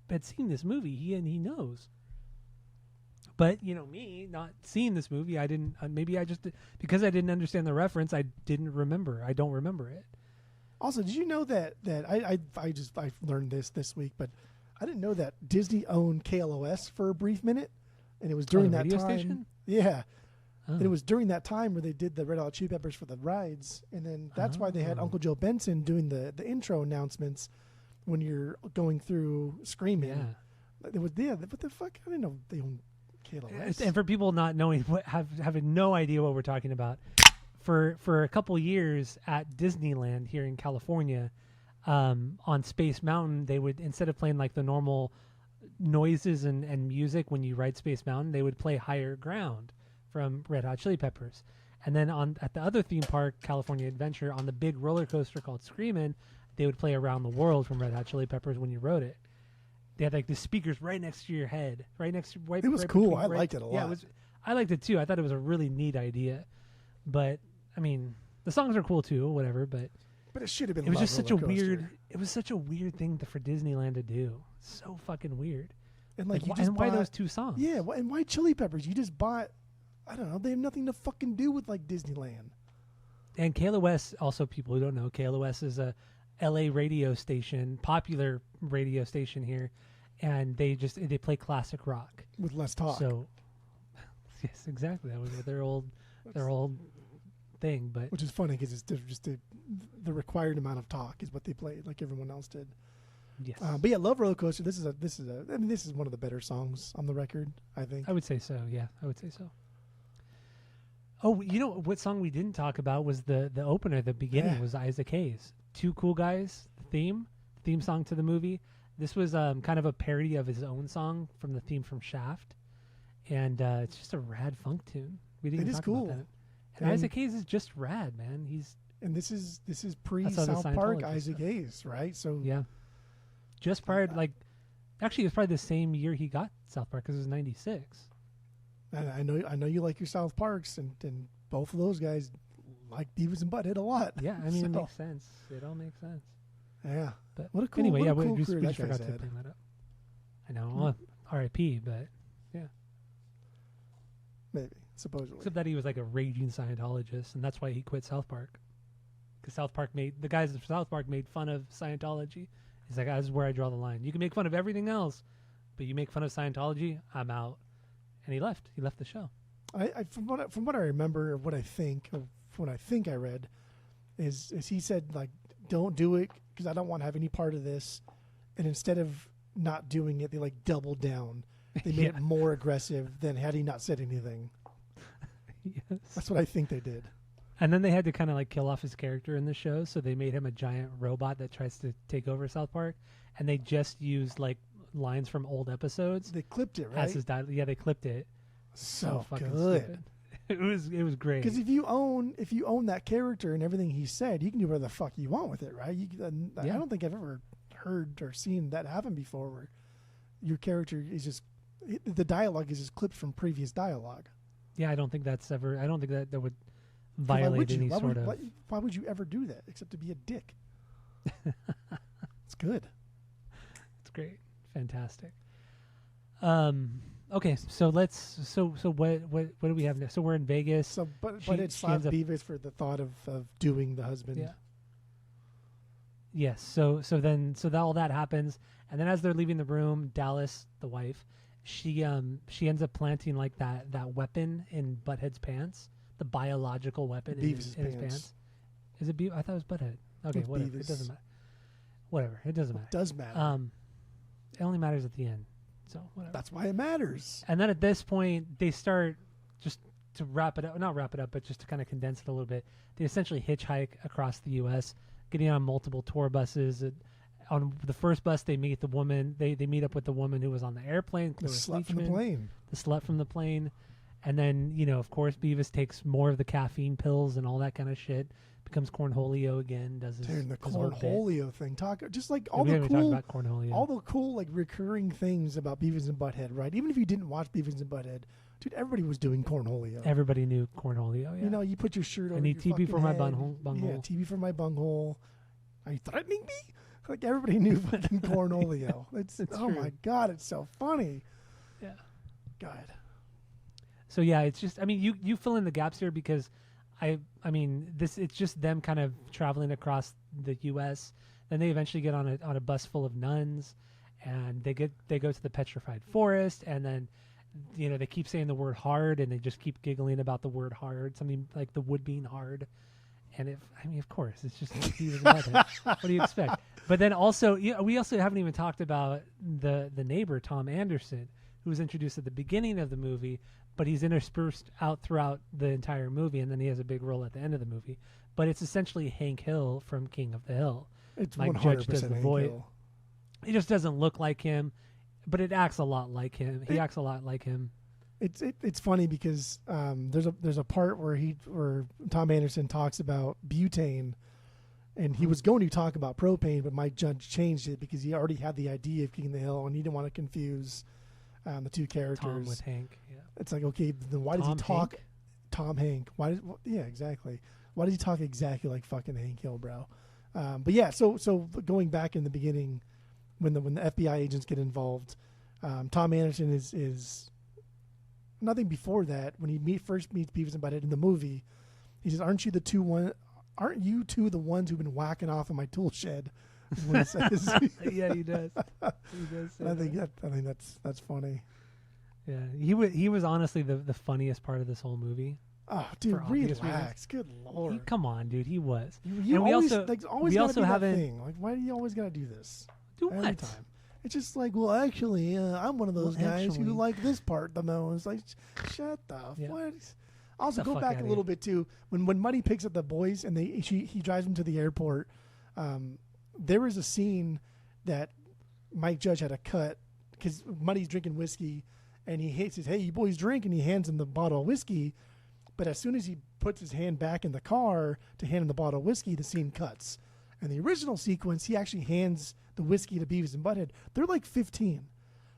had seen this movie, he knows. But me not seeing this movie, I didn't. Maybe I just because I didn't understand the reference, I didn't remember. I don't remember it. Also, did you know that I learned this week, but I didn't know that Disney owned KLOS for a brief minute, and it was during that radio time. Station? Yeah. And it was during that time where they did the Red Hot Chili Peppers for the rides, and then that's why they had Uncle Joe Benson doing the intro announcements when you're going through Screaming. Yeah. It was what the fuck? I didn't know they owned KLOS. And for people not knowing, having no idea what we're talking about, for a couple years at Disneyland here in California, on Space Mountain, they would, instead of playing like the normal noises and music when you ride Space Mountain, they would play Higher Ground from Red Hot Chili Peppers. And then at the other theme park, California Adventure, on the big roller coaster called Screamin', they would play Around the World from Red Hot Chili Peppers when you rode it. They had like the speakers right next to your head, It was cool. I liked it a lot. Yeah, I liked it too. I thought it was a really neat idea. But I mean, the songs are cool too, whatever. But it should have been. It was just such a weird. It was such a weird thing for Disneyland to do. So fucking weird. And why those two songs? Yeah, and why Chili Peppers? You just bought. I don't know. They have nothing to fucking do with like Disneyland. And KLOS, also people who don't know, KLOS is a LA radio station, popular radio station here, and they play classic rock with less talk. So, yes, exactly. That was their old thing. But which is funny because it's just the required amount of talk is what they played, like everyone else did. Yes. But yeah, Love Roller Coaster. This is one of the better songs on the record, I think. I would say so. Yeah, I would say so. Oh, you know what song we didn't talk about was the opener. The beginning was Isaac Hayes. Two Cool Guys theme song to the movie. This was kind of a parody of his own song from the theme from Shaft, and it's just a rad funk tune. We didn't. It is talk cool. About that. And Isaac Hayes is just rad, man. And this is pre That's how the South Park Scientologist Isaac stuff. Hayes, right? So yeah. Just prior to, actually, it was probably the same year he got South Park, because it was 96. and I know you like your South Parks, and both of those guys like Beavis and Butthead a lot. Yeah, I mean, it makes sense. It all makes sense. Yeah, But what a cool, anyway, what yeah, a cool we career just that guy's forgot to had. bring that up. I know. Well, R.I.P., but Maybe, supposedly. except that he was like a raging Scientologist, and that's why he quit South Park. Because the guys of South Park made fun of Scientology. He's like, that's where I draw the line. You can make fun of everything else, but you make fun of Scientology, I'm out. And he left. He left the show. From what I remember, of what I think I read, is he said, like, don't do it because I don't want to have any part of this. And instead of not doing it, they like doubled down. They made it more aggressive than had he not said anything. Yes. That's what I think they did. And then they had to kind of like kill off his character in the show, so they made him a giant robot that tries to take over South Park, and they just used like lines from old episodes. They clipped it, right? As his yeah, they clipped it. So fucking good. stupid. It was great. Because if you own that character and everything he said, you can do whatever the fuck you want with it, right? I don't think I've ever heard or seen that happen before, where your character is just the dialogue is just clipped from previous dialogue. Yeah, I don't think that would violate any sort of. Why would you ever do that except to be a dick? It's good. It's great, fantastic. Okay, so what do we have next? So we're in Vegas. So, but She it slapped ends up- Beavis for the thought of doing the husband. Yeah. Yes. So all that happens, and then as they're leaving the room, Dallas, the wife, she ends up planting like that weapon in Butthead's pants, the biological weapon in his pants. Is it I thought it was Butthead. Okay, With whatever. Beavis. It doesn't matter. Whatever. It doesn't matter. It does matter. It only matters at the end. So whatever. That's why it matters. And then at this point, they start, just to wrap it up, not wrap it up, but just to kind of condense it a little bit. They essentially hitchhike across the U.S., getting on multiple tour buses. On the first bus, they meet the woman. They meet up with the woman who was on the airplane. The Cloris slut from the Leachman, plane. The slut from the plane. And then, of course, Beavis takes more of the caffeine pills and all that kind of shit. Becomes Cornholio again. Does his Dude, the his old bit. Cornholio thing. Just like Yeah, all we the haven't talked cool, about Cornholio. all the cool like recurring things about Beavis and Butthead, right? Even if you didn't watch Beavis and Butthead, dude, everybody was doing Cornholio. Everybody knew Cornholio. Yeah. You put your shirt over. I need your TB for my fucking head. bunghole. Yeah, TB for my bunghole. Are you threatening me? Like everybody knew fucking Cornholio. It's oh true. my god, it's so funny. Yeah. God. So yeah, it's just, I mean, you fill in the gaps here because I mean, it's just them kind of traveling across the U.S. Then they eventually get on a bus full of nuns, and they go to the petrified forest, and then they keep saying the word hard, and they just keep giggling about the word hard, something like the wood being hard. And of course, it's just Beavis and Butthead. What do you expect? But then also, we also haven't even talked about the neighbor, Tom Anderson, who was introduced at the beginning of the movie, but he's interspersed out throughout the entire movie, and then he has a big role at the end of the movie. But it's essentially Hank Hill from King of the Hill. It's Mike 100% Judge does the Hank voice. Hill. He just doesn't look like him, but it acts a lot like him. He acts a lot like him. It's funny because there's a part where Tom Anderson talks about butane, and he was going to talk about propane, but Mike Judge changed it because he already had the idea of King of the Hill, and he didn't want to confuse the two characters. Tom with Hank. Yeah. It's like, okay, then why does he talk Hank? Tom Hank? Yeah, exactly. Why does he talk exactly like fucking Hank Hill, bro? But yeah, so going back in the beginning, when the FBI agents get involved, Tom Anderson is nothing before that. When he first meets Beavis and Butthead in the movie, he says, "Aren't you two the ones who've been whacking off in my tool shed?" Is what he says. Yeah, he does. He does. Say I think that's funny. Yeah, he was honestly the funniest part of this whole movie. Oh, dude, For obvious relax. Good lord. Come on, dude, he was. You And we always, also- like, always we gotta also be that haven't- thing. Like, why do you always gotta do this? Do Every what? time. It's just like, well, actually, I'm one of those Well, guys actually- who like this part the most. Like, shut the Yeah. what? Also, Get the go fuck back a outta little bit too. When Muddy picks up the boys and he drives them to the airport, there was a scene that Mike Judge had to cut because Muddy's drinking whiskey, and he says, "Hey, you boys drink," and he hands him the bottle of whiskey. But as soon as he puts his hand back in the car to hand him the bottle of whiskey, the scene cuts. In the original sequence, he actually hands the whiskey to Beavis and Butthead. They're like 15.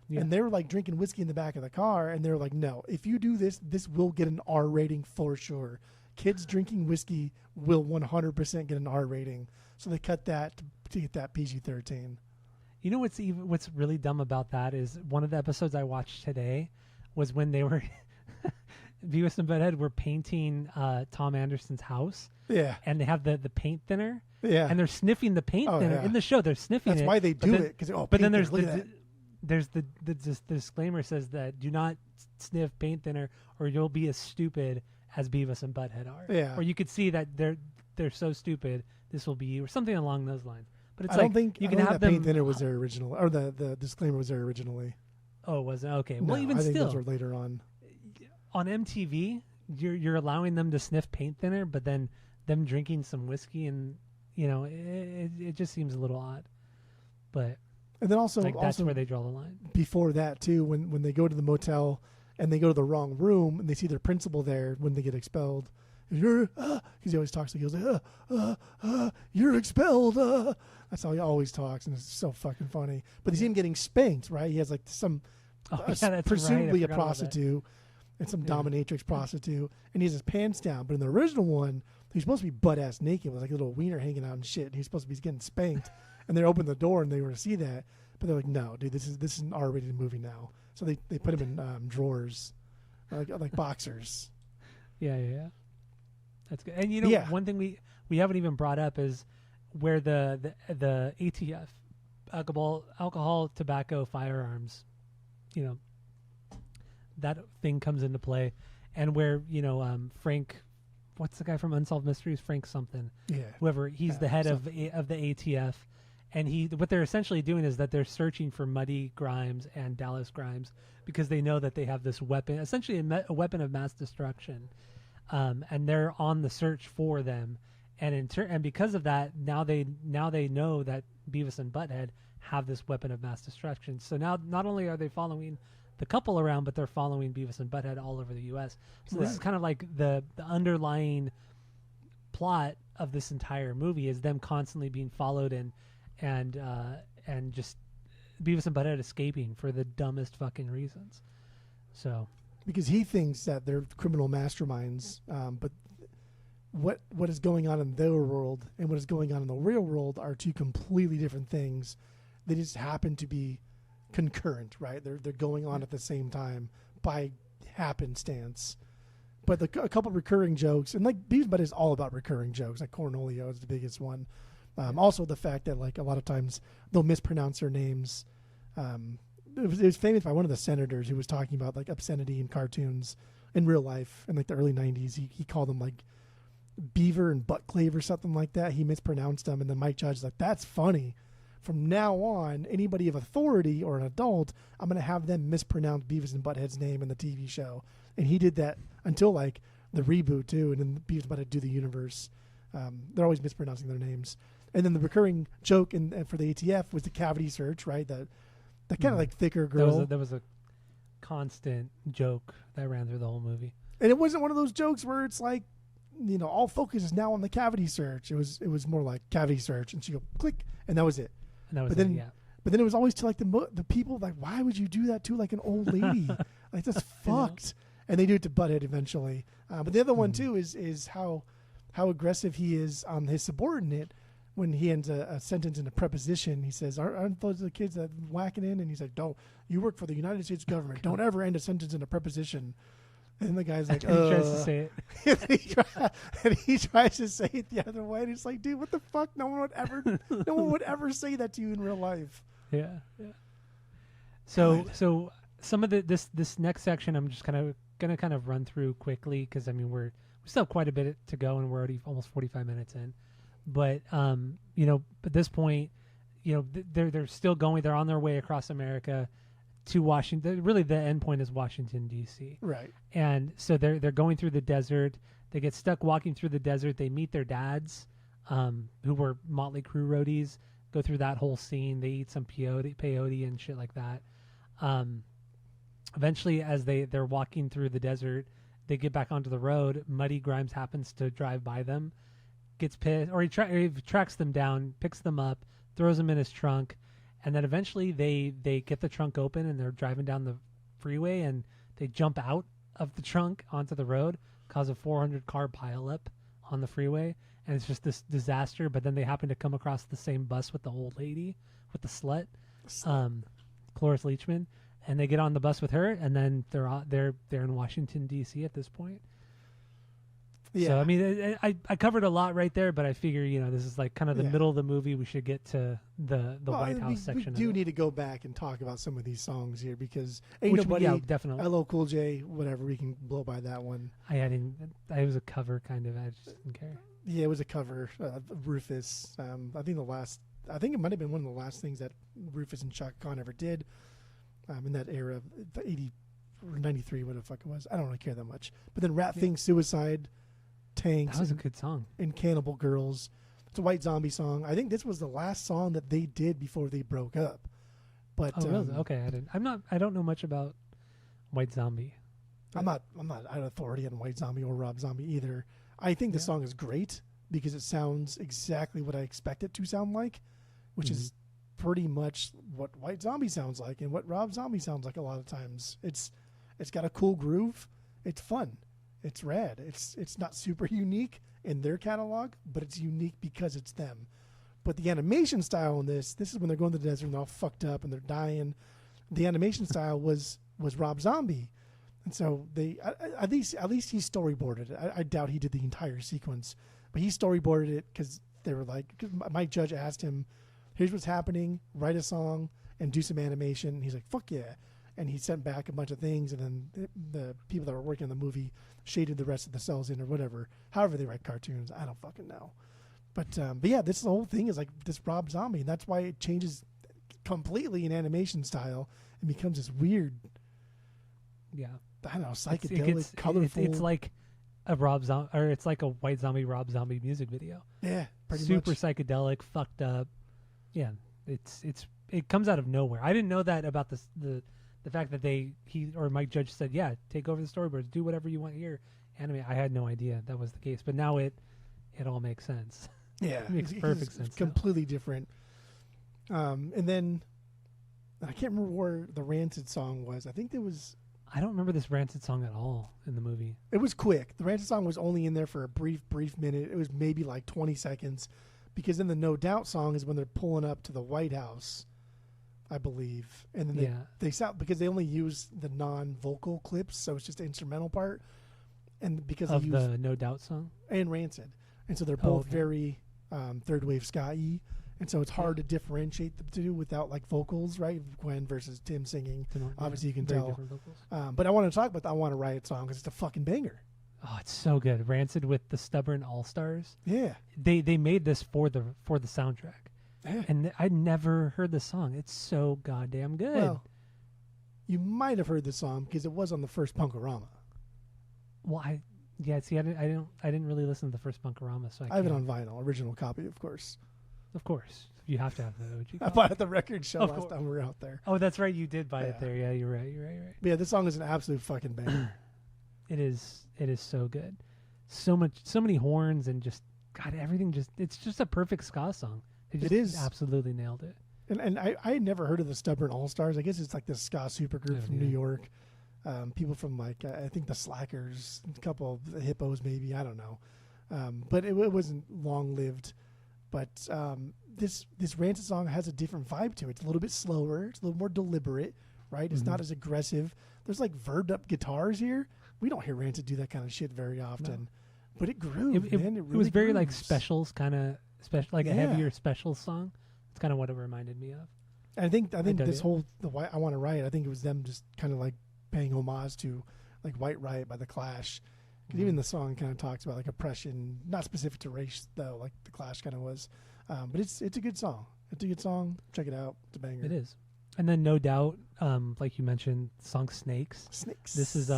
Yeah. And they're like drinking whiskey in the back of the car. And they're like, no, if you do this, this will get an R rating for sure. Kids drinking whiskey will 100% get an R rating. So they cut that to get that PG-13. You know what's really dumb about that is one of the episodes I watched today was when they were Beavis and Butthead were painting Tom Anderson's house. Yeah. And they have the paint thinner. Yeah. And they're sniffing the paint thinner in the show. They're sniffing That's it. That's why they do it. But then there's the disclaimer says that do not sniff paint thinner or you'll be as stupid as Beavis and Butthead are. Yeah. Or you could see that they're so stupid this will be you, or something along those lines. But it's I don't think you can have them. Paint thinner was there original, or the disclaimer was there originally. Oh, was it? Okay. No, Well, even I think still, those were later on. On MTV, you're allowing them to sniff paint thinner, but then them drinking some whiskey, and it just seems a little odd. But and then also that's where they draw the line. Before that too, when they go to the motel and they go to the wrong room and they see their principal there when they get expelled. Because he always talks like he goes like, you're expelled. That's how he always talks, and it's so fucking funny. But they see him getting spanked, right? He has like some presumably a prostitute and some dominatrix prostitute, and he has his pants down. But in the original one, he's supposed to be butt ass naked with like a little wiener hanging out and shit. And he's supposed to be getting spanked, and they open the door and they were to see that, but they're like, no, dude, this is an R-rated movie now. So they put him in drawers, like boxers. Yeah. That's good. And one thing we haven't even brought up is where the ATF, alcohol, tobacco, firearms, that thing comes into play, and where Frank, what's the guy from Unsolved Mysteries? Frank something. Yeah. Whoever he's the head of the ATF, and what they're essentially doing is that they're searching for Muddy Grimes and Dallas Grimes because they know that they have this weapon, essentially a weapon of mass destruction. And they're on the search for them, and because of that, now they know that Beavis and Butthead have this weapon of mass destruction. So now not only are they following the couple around, but they're following Beavis and Butthead all over the U.S. So this is kind of like the underlying plot of this entire movie is them constantly being followed and just Beavis and Butthead escaping for the dumbest fucking reasons. So. Because he thinks that they're criminal masterminds, but what is going on in their world and what is going on in the real world are two completely different things. They just happen to be concurrent, right? They're going on at the same time by happenstance. But a couple of recurring jokes, and like Beavis and Butthead is all about recurring jokes. Like Cornholio is the biggest one. Also the fact that like a lot of times they'll mispronounce their names. It was famous by one of the senators who was talking about like obscenity in cartoons in real life in like the early 90s. He called them like Beaver and Buttclave or something like that. He mispronounced them, and then Mike Judge is like, that's funny. From now on, anybody of authority or an adult, I'm going to have them mispronounce Beavis and Butthead's name in the TV show. And he did that until like the reboot too, and then Beavis and Butthead do the universe. They're always mispronouncing their names. And then the recurring joke for the ATF was the cavity search, right? The kind of like thicker girl. That was a constant joke that ran through the whole movie. And it wasn't one of those jokes where it's like, all focus is now on the cavity search. It was more like cavity search, and she go click, and that was it. And that was But then it was always to like the people like, why would you do that to like an old lady? Like that's fucked. And they do it to Butthead eventually. But the other one too is how aggressive he is on his subordinate. When he ends a sentence in a preposition, he says, aren't those the kids that whacking in? And he's like, don't. You work for the United States government. Don't ever end a sentence in a preposition. And the guy's like, he tries to say it. and he tries to say it the other way. And it's like, dude, what the fuck? No one would ever say that to you in real life. Yeah. So some of this next section, I'm just gonna run through quickly because we still have quite a bit to go, and we're already almost 45 minutes in. But at this point, they're still going. They're on their way across America to Washington. Really, the end point is Washington D.C. Right. And so they're going through the desert. They get stuck walking through the desert. They meet their dads, who were Motley Crue roadies. Go through that whole scene. They eat some peyote and shit like that. Eventually, as they're walking through the desert, They get back onto the road. Muddy Grimes happens to drive by them, gets pissed, or he tracks them down, picks them up, throws them in his trunk, and then eventually they get the trunk open and they're driving down the freeway and they jump out of the trunk onto the road, cause a 400 car pileup on the freeway, and it's just this disaster. But then they happen to come across the same bus with the old lady, with the slut, Cloris Leachman, and they get on the bus with her, and then they're in Washington D.C. at this point. Yeah. So I mean, I covered a lot right there, but I figure this is like kind of the middle of the movie. We should get to the White House section. We do need to go back and talk about some of these songs here because ain't nobody. Yeah, definitely. LL Cool J, whatever. We can blow by that one. I was a cover kind of. I just didn't care. Yeah, it was a cover. Rufus. I think it might have been one of the last things that Rufus and Chaka Khan ever did. In that era, the 80 or 93, whatever the fuck it was. I don't really care that much. But then Rat Thing, Suicide, Tanks. That was a good song. And Cannibal Girls. It's a White Zombie song. I think this was the last song that they did before they broke up. But really? Okay, I don't know much about White Zombie. I'm not an authority on White Zombie or Rob Zombie either. I think the song is great because it sounds exactly what I expect it to sound like, which is pretty much what White Zombie sounds like and what Rob Zombie sounds like a lot of times. It's got a cool groove. It's fun. It's rad. It's not super unique in their catalog, but it's unique because it's them. But the animation style in this is when they're going to the desert and they're all fucked up and they're dying. The animation style was Rob Zombie. And so they at least he storyboarded it. I doubt he did the entire sequence, but he storyboarded it because they were like, Mike Judge asked him, here's what's happening, write a song and do some animation. And he's like, fuck yeah. And he sent back a bunch of things, and then the people that were working on the movie shaded the rest of the cells in or whatever. However they write cartoons, I don't fucking know. But yeah, this whole thing is like this Rob Zombie, and that's why it changes completely in animation style and becomes this weird, I don't know, psychedelic, colorful. It's like a Rob Zombie, or it's like a White Zombie Rob Zombie music video. Yeah, pretty super much. Psychedelic, fucked up. Yeah, it comes out of nowhere. I didn't know that about the fact that he or Mike Judge said, yeah, take over the storyboards, do whatever you want here, animate. I had no idea that was the case, but now it all makes sense. Yeah, it makes perfect sense. It's completely different. And then I can't remember where the Rancid song was. I think I don't remember this Rancid song at all in the movie. It was quick. The Rancid song was only in there for a brief minute. It was maybe like 20 seconds, because then the No Doubt song is when they're pulling up to the White House, I believe. And then they sound, because they only use the non-vocal clips, so it's just the instrumental part. And because of the No Doubt song? And Rancid. And so they're both very third wave ska-y. And so it's hard to differentiate the two without like vocals, right? Gwen versus Tim singing. Obviously you can tell. But I want to talk about the I Want to Riot song because it's a fucking banger. Oh, it's so good. Rancid with the Stubborn All-Stars. Yeah. They made this for the soundtrack. Yeah. And I never heard the song. It's so goddamn good. Well, you might have heard the song because it was on the first Punkorama. Well, I didn't really listen to the first Punkorama, so I have it on vinyl, original copy, of course. Of course, you have to have the OG. I bought it at the record show last time we were out there. Oh, that's right, you did buy it there. Yeah, you're right. But yeah, this song is an absolute fucking banger. It is so good. So many horns and just God, everything. It's just a perfect ska song. It is absolutely nailed it. And I had never heard of the Stubborn All Stars. I guess it's like this ska supergroup from New York. People from like I think the Slackers, a couple of the Hippos, maybe, I don't know. But it wasn't long lived. But this Rancid song has a different vibe to it. It's a little bit slower. It's a little more deliberate, right? It's not as aggressive. There's like verved up guitars here. We don't hear Rancid do that kind of shit very often. But it grooves, man. It was very like Specials kind of special, like a heavier Specials song. It's kind of what it reminded me of. And I think this whole I Want to Riot, I think it was them just kind of like paying homage to like White Riot by The Clash. Because even the song kind of talks about like oppression, not specific to race though, like The Clash kind of was. But it's a good song. It's a good song. Check it out. It's a banger. It is. And then No Doubt, like you mentioned, the song Snakes. This is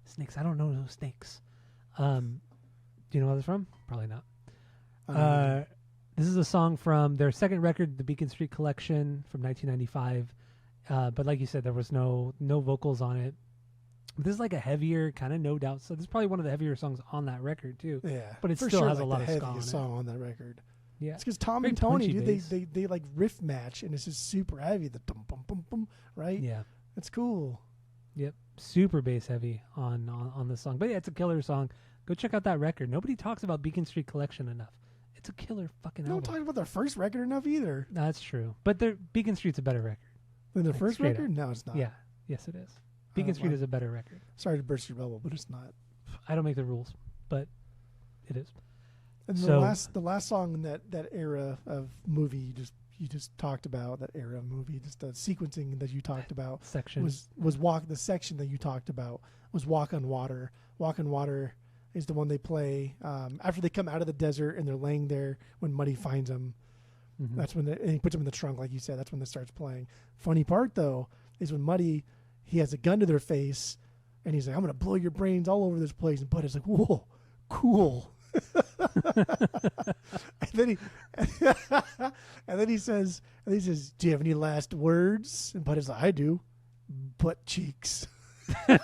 Snakes. I don't know those snakes. Do you know where that's from? Probably not. This is a song from their second record, the Beacon Street Collection from 1995. But like you said, there was no vocals on it. This is like a heavier kind of No Doubt. So this is probably one of the heavier songs on that record too. Yeah, But it for still sure, has a like lot the of ska on heaviest it. song on that record. Yeah. It's because Tom Very and Tony, punchy dude, bass. they like riff match, and it's just super heavy. The dum bum bum bum, right? Yeah. It's cool. Yep. Super bass heavy on this song. But yeah, it's a killer song. Go check out that record. Nobody talks about Beacon Street Collection enough. It's a killer fucking We don't album. talk about their first record enough either. No, that's true. But Beacon Street's a better record. Than their Like, first straight record? up. No, it's not. Yeah. Yes, it is. Beacon Street well, is a better record. Sorry to burst your bubble, but it's not. I don't make the rules, but it is. And So- the last song in that era of movie you just talked about, that era of movie, just the sequencing that you talked about Section. was the section that you talked about was Walk on Water. Walk on Water is the one they play after they come out of the desert and they're laying there when Muddy finds them. Mhm. That's when and he puts them in the trunk, like you said. That's when it starts playing. Funny part though is when Muddy, he has a gun to their face and he's like, "I'm gonna blow your brains all over this place," and Bud is like, "Whoa, cool." and then he says, "Do you have any last words?" And Bud is like, "I do, butt cheeks." And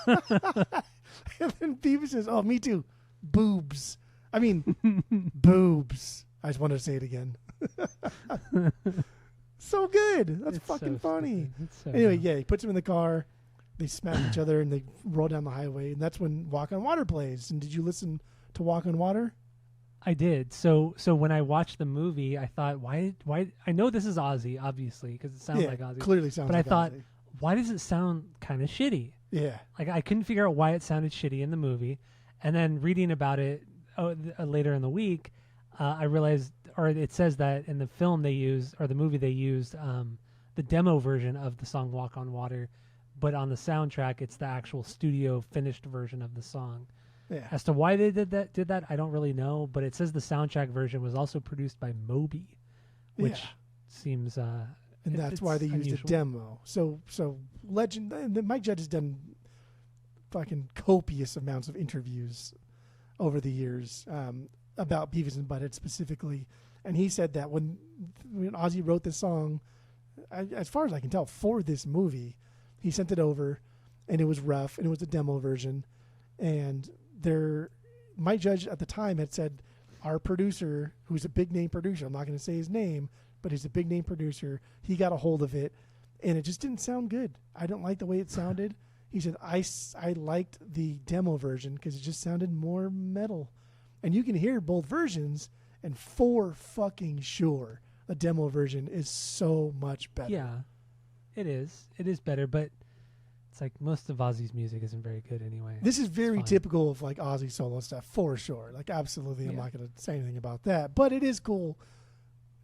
then Beavis says, "Oh, me too, boobs. I mean, boobs." I just wanted to say it again. So good. That's It's fucking so funny. stupid. It's so Anyway, dumb. yeah, he puts him in the car. They smack each other and they roll down the highway, and that's when Walk on Water plays. And did you listen to Walk on Water? I did. So when I watched the movie, I thought, why? I know this is Ozzy, obviously, because it sounds like Ozzy. Clearly sounds But like I thought, Ozzy. why does it sound kind of shitty? Yeah. Like I couldn't figure out why it sounded shitty in the movie, and then reading about it later in the week, I realized, or it says that in the film they used, or the movie they used, the demo version of the song "Walk on Water," but on the soundtrack it's the actual studio finished version of the song. Yeah. As to why they did that, I don't really know. But it says the soundtrack version was also produced by Moby, which Yeah. seems And that's it's why they used unusual. a demo. So legend. Mike Judge has done fucking copious amounts of interviews over the years about Beavis and Butthead specifically, and he said that when Ozzy wrote this song, as far as I can tell, for this movie, he sent it over, and it was rough, and it was a demo version, and Mike Judge at the time had said, our producer, who's a big name producer, I'm not going to say his name, but he's a big name producer, he got a hold of it, and it just didn't sound good. I don't like the way it sounded. He said, I liked the demo version because it just sounded more metal. And you can hear both versions, and for fucking sure, the demo version is so much better. Yeah, it is. It is better, but it's like most of Ozzy's music isn't very good anyway. This is very fine. typical of like Ozzy solo stuff, for sure. Like, absolutely, I'm Yeah. not going to say anything about that. But it is cool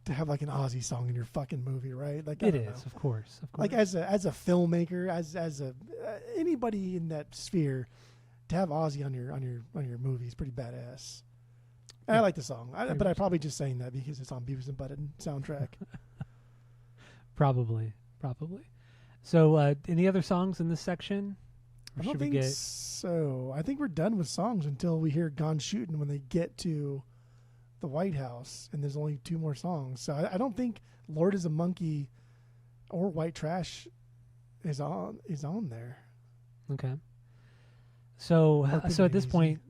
to have like an Ozzy song in your fucking movie, right? Like, I It don't is, know. of course. Like as a filmmaker, as a anybody in that sphere, to have Ozzy on your movie is pretty badass. And I like the song, but I'm probably just saying that because it's on Beavis and Butthead soundtrack. Probably. So, any other songs in this section? Or I don't should we think get? so. I think we're done with songs until we hear "Gone Shootin'" when they get to the White House, and there's only 2 more songs. So I don't think "Lord is a Monkey" or "White Trash" is on there. Okay. So Or so at this Easy. point,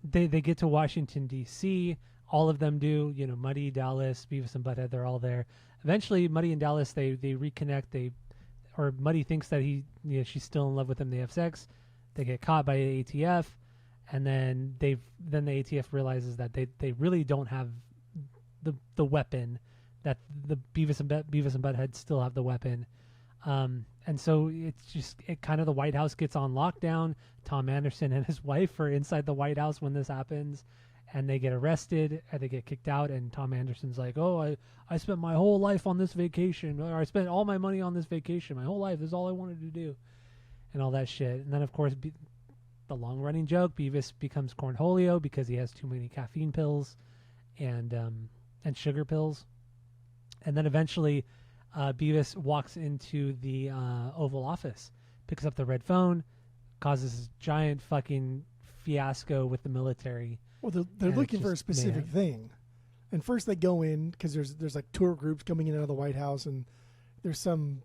they get to Washington D.C. All of them do. You know, Muddy, Dallas, Beavis and Butthead. They're all there. Eventually, Muddy and Dallas they reconnect. Or Muddy thinks that she's still in love with him. They have sex. They get caught by the ATF, and then the ATF realizes that they really don't have the weapon, that the Beavis and Butthead still have the weapon. And so it kind of, the White House gets on lockdown. Tom Anderson and his wife are inside the White House when this happens, and they get arrested and they get kicked out. And Tom Anderson's like, "Oh, I spent my whole life on this vacation, or I spent all my money on this vacation. My whole life, this is all I wanted to do," and all that shit. And then of course, the long running joke, Beavis becomes cornholio because he has too many caffeine pills and sugar pills. And then eventually, Beavis walks into the Oval Office, picks up the red phone, causes this giant fucking fiasco with the military. Well, they're And looking it's for a just specific thing, and first they go in because there's like tour groups coming in and out of the White House, and there's some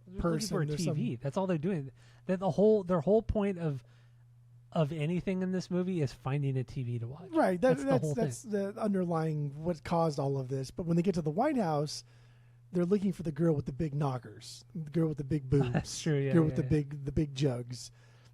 They're looking for a there's TV. That's all they're doing. Their whole point of of anything in this movie is finding a TV to watch. Right. That's the whole that's the underlying what caused all of this. But when they get to the White House, they're looking for the girl with the big knockers, the girl with the big boobs, That's true. Yeah, girl with the big jugs.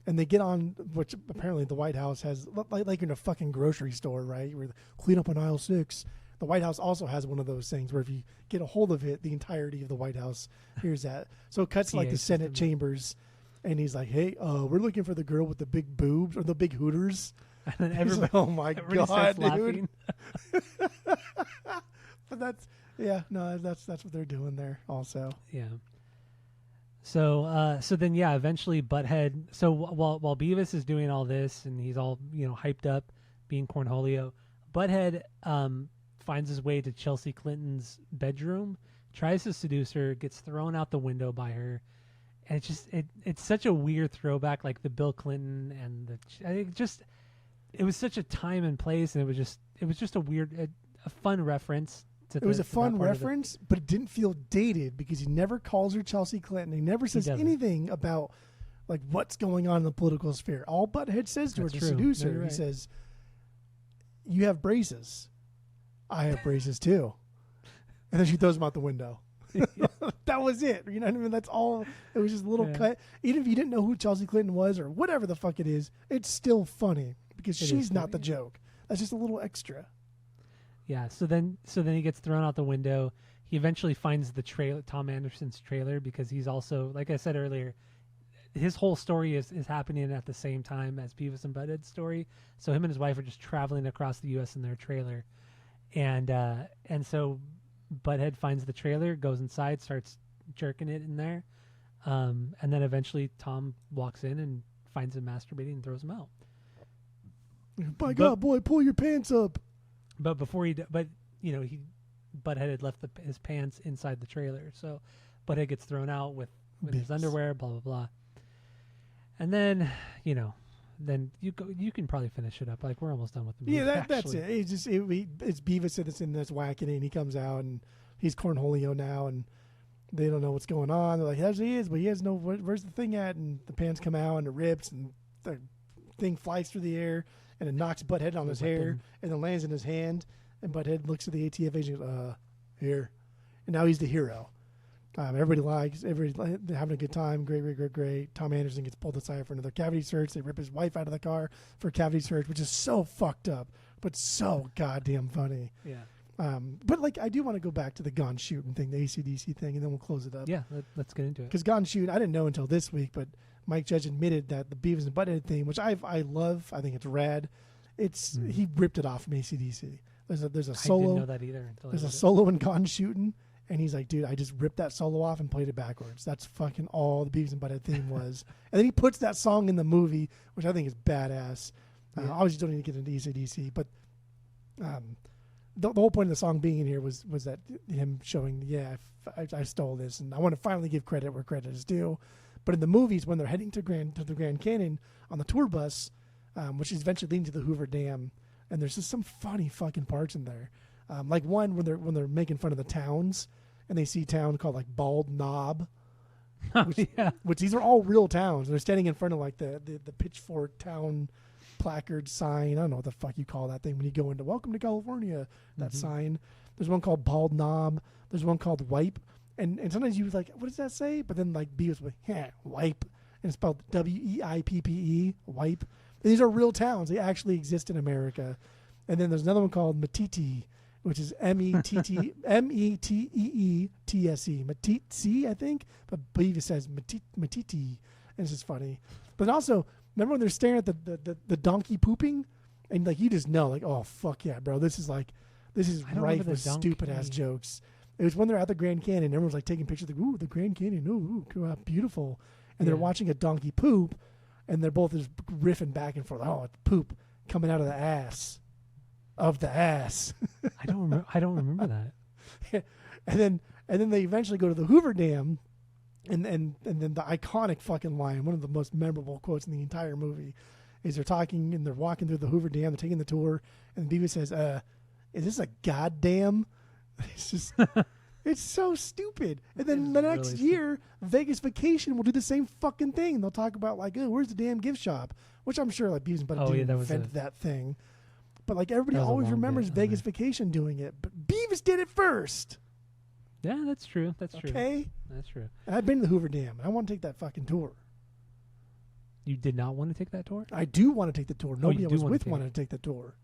And they get on, which apparently the White House has, like in a fucking grocery store, right? Where clean up on aisle 6. The White House also has one of those things where if you get a hold of it, the entirety of the White House hears that. So it cuts to like the Senate chambers, and he's like, "Hey, we're looking for the girl with the big boobs or the big hooters." And then everybody, like, oh my god, dude! laughing. But that's what they're doing there also. Yeah. So then eventually Butthead. So while Beavis is doing all this and he's all hyped up, being Cornholio, Butthead finds his way to Chelsea Clinton's bedroom, tries to seduce her, gets thrown out the window by her, and it's such a weird throwback, like the Bill Clinton and it was such a time and place, and it was just a weird, a fun reference. It was a fun reference, but it didn't feel dated because he never calls her Chelsea Clinton. He never says anything about like what's going on in the political sphere. All Butthead says to her to seduce her, he says, "You have braces. I have braces too." And then she throws him out the window. That was it. You know what I mean? That's all. It was just a little cut. Even if you didn't know who Chelsea Clinton was or whatever the fuck it is, it's still funny because she's not the joke. That's just a little extra. Yeah. So then he gets thrown out the window. He eventually finds the trailer, Tom Anderson's trailer, because he's also, like I said earlier, his whole story is happening at the same time as Beavis and Butthead's story. So him and his wife are just traveling across the U.S. in their trailer, and so Butthead finds the trailer, goes inside, starts jerking it in there, and then eventually Tom walks in and finds him masturbating and throws him out. By God, boy, pull your pants up. But Butthead had left his pants inside the trailer, so Butthead gets thrown out with his underwear, blah blah blah. And then then you can probably finish it up. Like, we're almost done with the movie. Yeah, that's it. It's Beavis that's whacking it, and he comes out, and he's Cornholio now, and they don't know what's going on. They're like, "Yes, he is," but he has no. Where's the thing at? And the pants come out, and it rips, and the thing flies through the air, and it knocks Butthead on his hair, and then lands in his hand. And Butthead looks at the ATF agent, here, and now he's the hero. Everybody having a good time. Great. Tom Anderson gets pulled aside for another cavity search. They rip his wife out of the car for a cavity search, which is so fucked up, but so goddamn funny. Yeah. But like, I do want to go back to the gun shooting thing, the AC/DC thing, and then we'll close it up. Yeah, let's get into it. Because gun shooting, I didn't know until this week, but Mike Judge admitted that the Beavis and Butthead theme, which I love, I think it's rad. He ripped it off from AC/DC. There's a solo. I didn't know that either. There's a solo in gun shooting. And he's like, "Dude, I just ripped that solo off and played it backwards. That's fucking all the Beavis and Butthead theme was." And then he puts that song in the movie, which I think is badass. Obviously, don't need to get into AC/DC, but the whole point of the song being in here was that him showing, I stole this, and I want to finally give credit where credit is due. But in the movies, when they're heading to the Grand Canyon on the tour bus, which is eventually leading to the Hoover Dam, and there's just some funny fucking parts in there. Like one when they're making fun of the towns, and they see a town called like Bald Knob, which these are all real towns. They're standing in front of like the Pitchfork town placard sign. I don't know what the fuck you call that thing when you go into Welcome to California. That sign. There's one called Bald Knob. There's one called Wipe, and sometimes you was like, what does that say? But then like B was like, Wipe, and it's spelled WEIPPE, Wipe. And these are real towns. They actually exist in America. And then there's another one called Matiti, which is Metteetese, Matitsi, I think. But Beavis says Matiti, and it's just funny. But also, remember when they're staring at the donkey pooping, and like you just know, like, oh fuck yeah, bro, this is rife with stupid ass jokes. It was when they're at the Grand Canyon, and everyone's like taking pictures, like, ooh, the Grand Canyon, ooh, beautiful, and they're watching a donkey poop, and they're both just riffing back and forth. Oh, it's poop coming out of the ass. Of the ass. I don't remember that. and then they eventually go to the Hoover Dam, and then the iconic fucking line, one of the most memorable quotes in the entire movie, is they're talking and they're walking through the Hoover Dam, they're taking the tour, and Beavis says, "Is this a goddamn?" It's just it's so stupid. And then the next year, Vegas Vacation will do the same fucking thing. They'll talk about like, "Oh, where's the damn gift shop? which I'm sure like Beavis and Butthead Oh, yeah, didn't that was invent that thing. But like everybody That was a always long remembers bit on Vegas there. Vacation doing it, but Beavis did it first. Yeah, that's true. That's true. Okay, That's true. and I've been to the Hoover Dam, and I want to take that fucking tour. You did not want to take that tour? I do want to take the tour. Nobody you I do was wanna with take wanted to take the tour.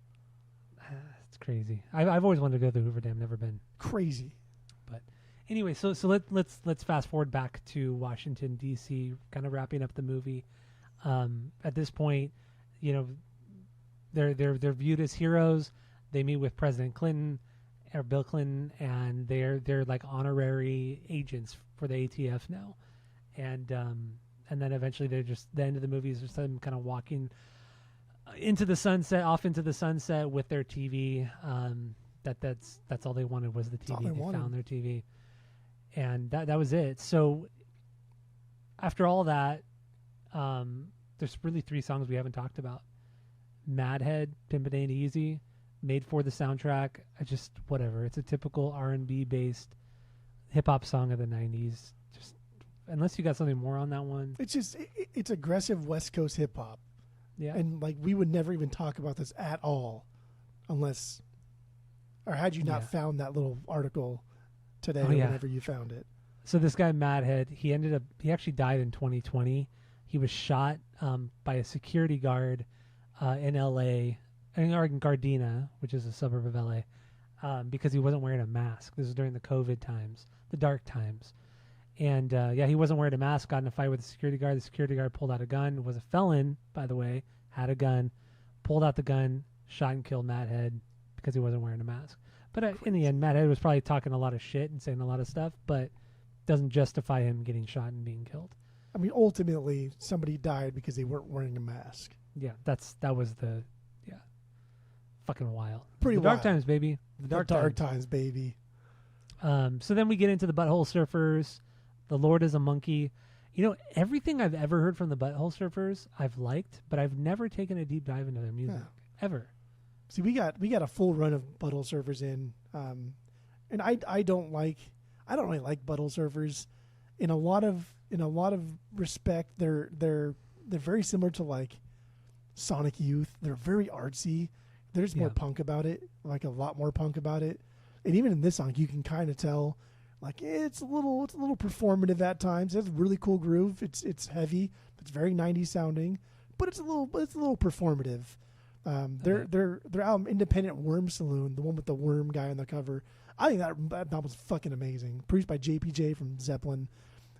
It's crazy. I've always wanted to go to the Hoover Dam. Never been. Crazy. Anyway, so let's fast forward back to Washington D.C. Kind of wrapping up the movie. At this point, you know, they're viewed as heroes. They meet with President Clinton or Bill Clinton, and they're like honorary agents for the ATF now. And then eventually they're just the end of the movie is just them kind of walking off into the sunset with their TV. That's all they wanted was the TV. They found their TV. And that was it. So after all that, there's really 3 songs we haven't talked about. Madhead, Pimpin' Ain't Easy, made for the soundtrack. Whatever. It's a typical R&B based hip hop song of the 90s. Just unless you got something more on that one. It's just it's aggressive West Coast hip hop. Yeah. And like we would never even talk about this at all unless or had you not found that little article today or whenever you found it. So this guy Madhead, he actually died in 2020. He was shot by a security guard in LA, in Gardena, which is a suburb of LA, because he wasn't wearing a mask. This was during the COVID times, the dark times. And he wasn't wearing a mask, got in a fight with the security guard. The security guard pulled out a gun, was a felon, by the way, had a gun, pulled out the gun, shot and killed Madhead because he wasn't wearing a mask. But in the end, Madhead was probably talking a lot of shit and saying a lot of stuff, but doesn't justify him getting shot and being killed. I mean, ultimately, somebody died because they weren't wearing a mask. Yeah, that was fucking wild. Pretty the dark wild. times, baby. The dark times, baby. So then we get into the Butthole Surfers. The Lord is a Monkey. You know, everything I've ever heard from the Butthole Surfers, I've liked, but I've never taken a deep dive into their music ever. See, we got a full run of Butthole Surfers in, and I don't really like Butthole Surfers. In a lot of respect, they're very similar to like Sonic Youth. They're very artsy. There's more punk about it, like a lot more punk about it. And even in this song, you can kind of tell, like it's a little performative at times. It has a really cool groove. It's heavy. It's very 90s sounding, but it's a little performative. Their album Independent Worm Saloon, the one with the worm guy on the cover, I think that album's fucking amazing. Produced by JPJ from Zeppelin,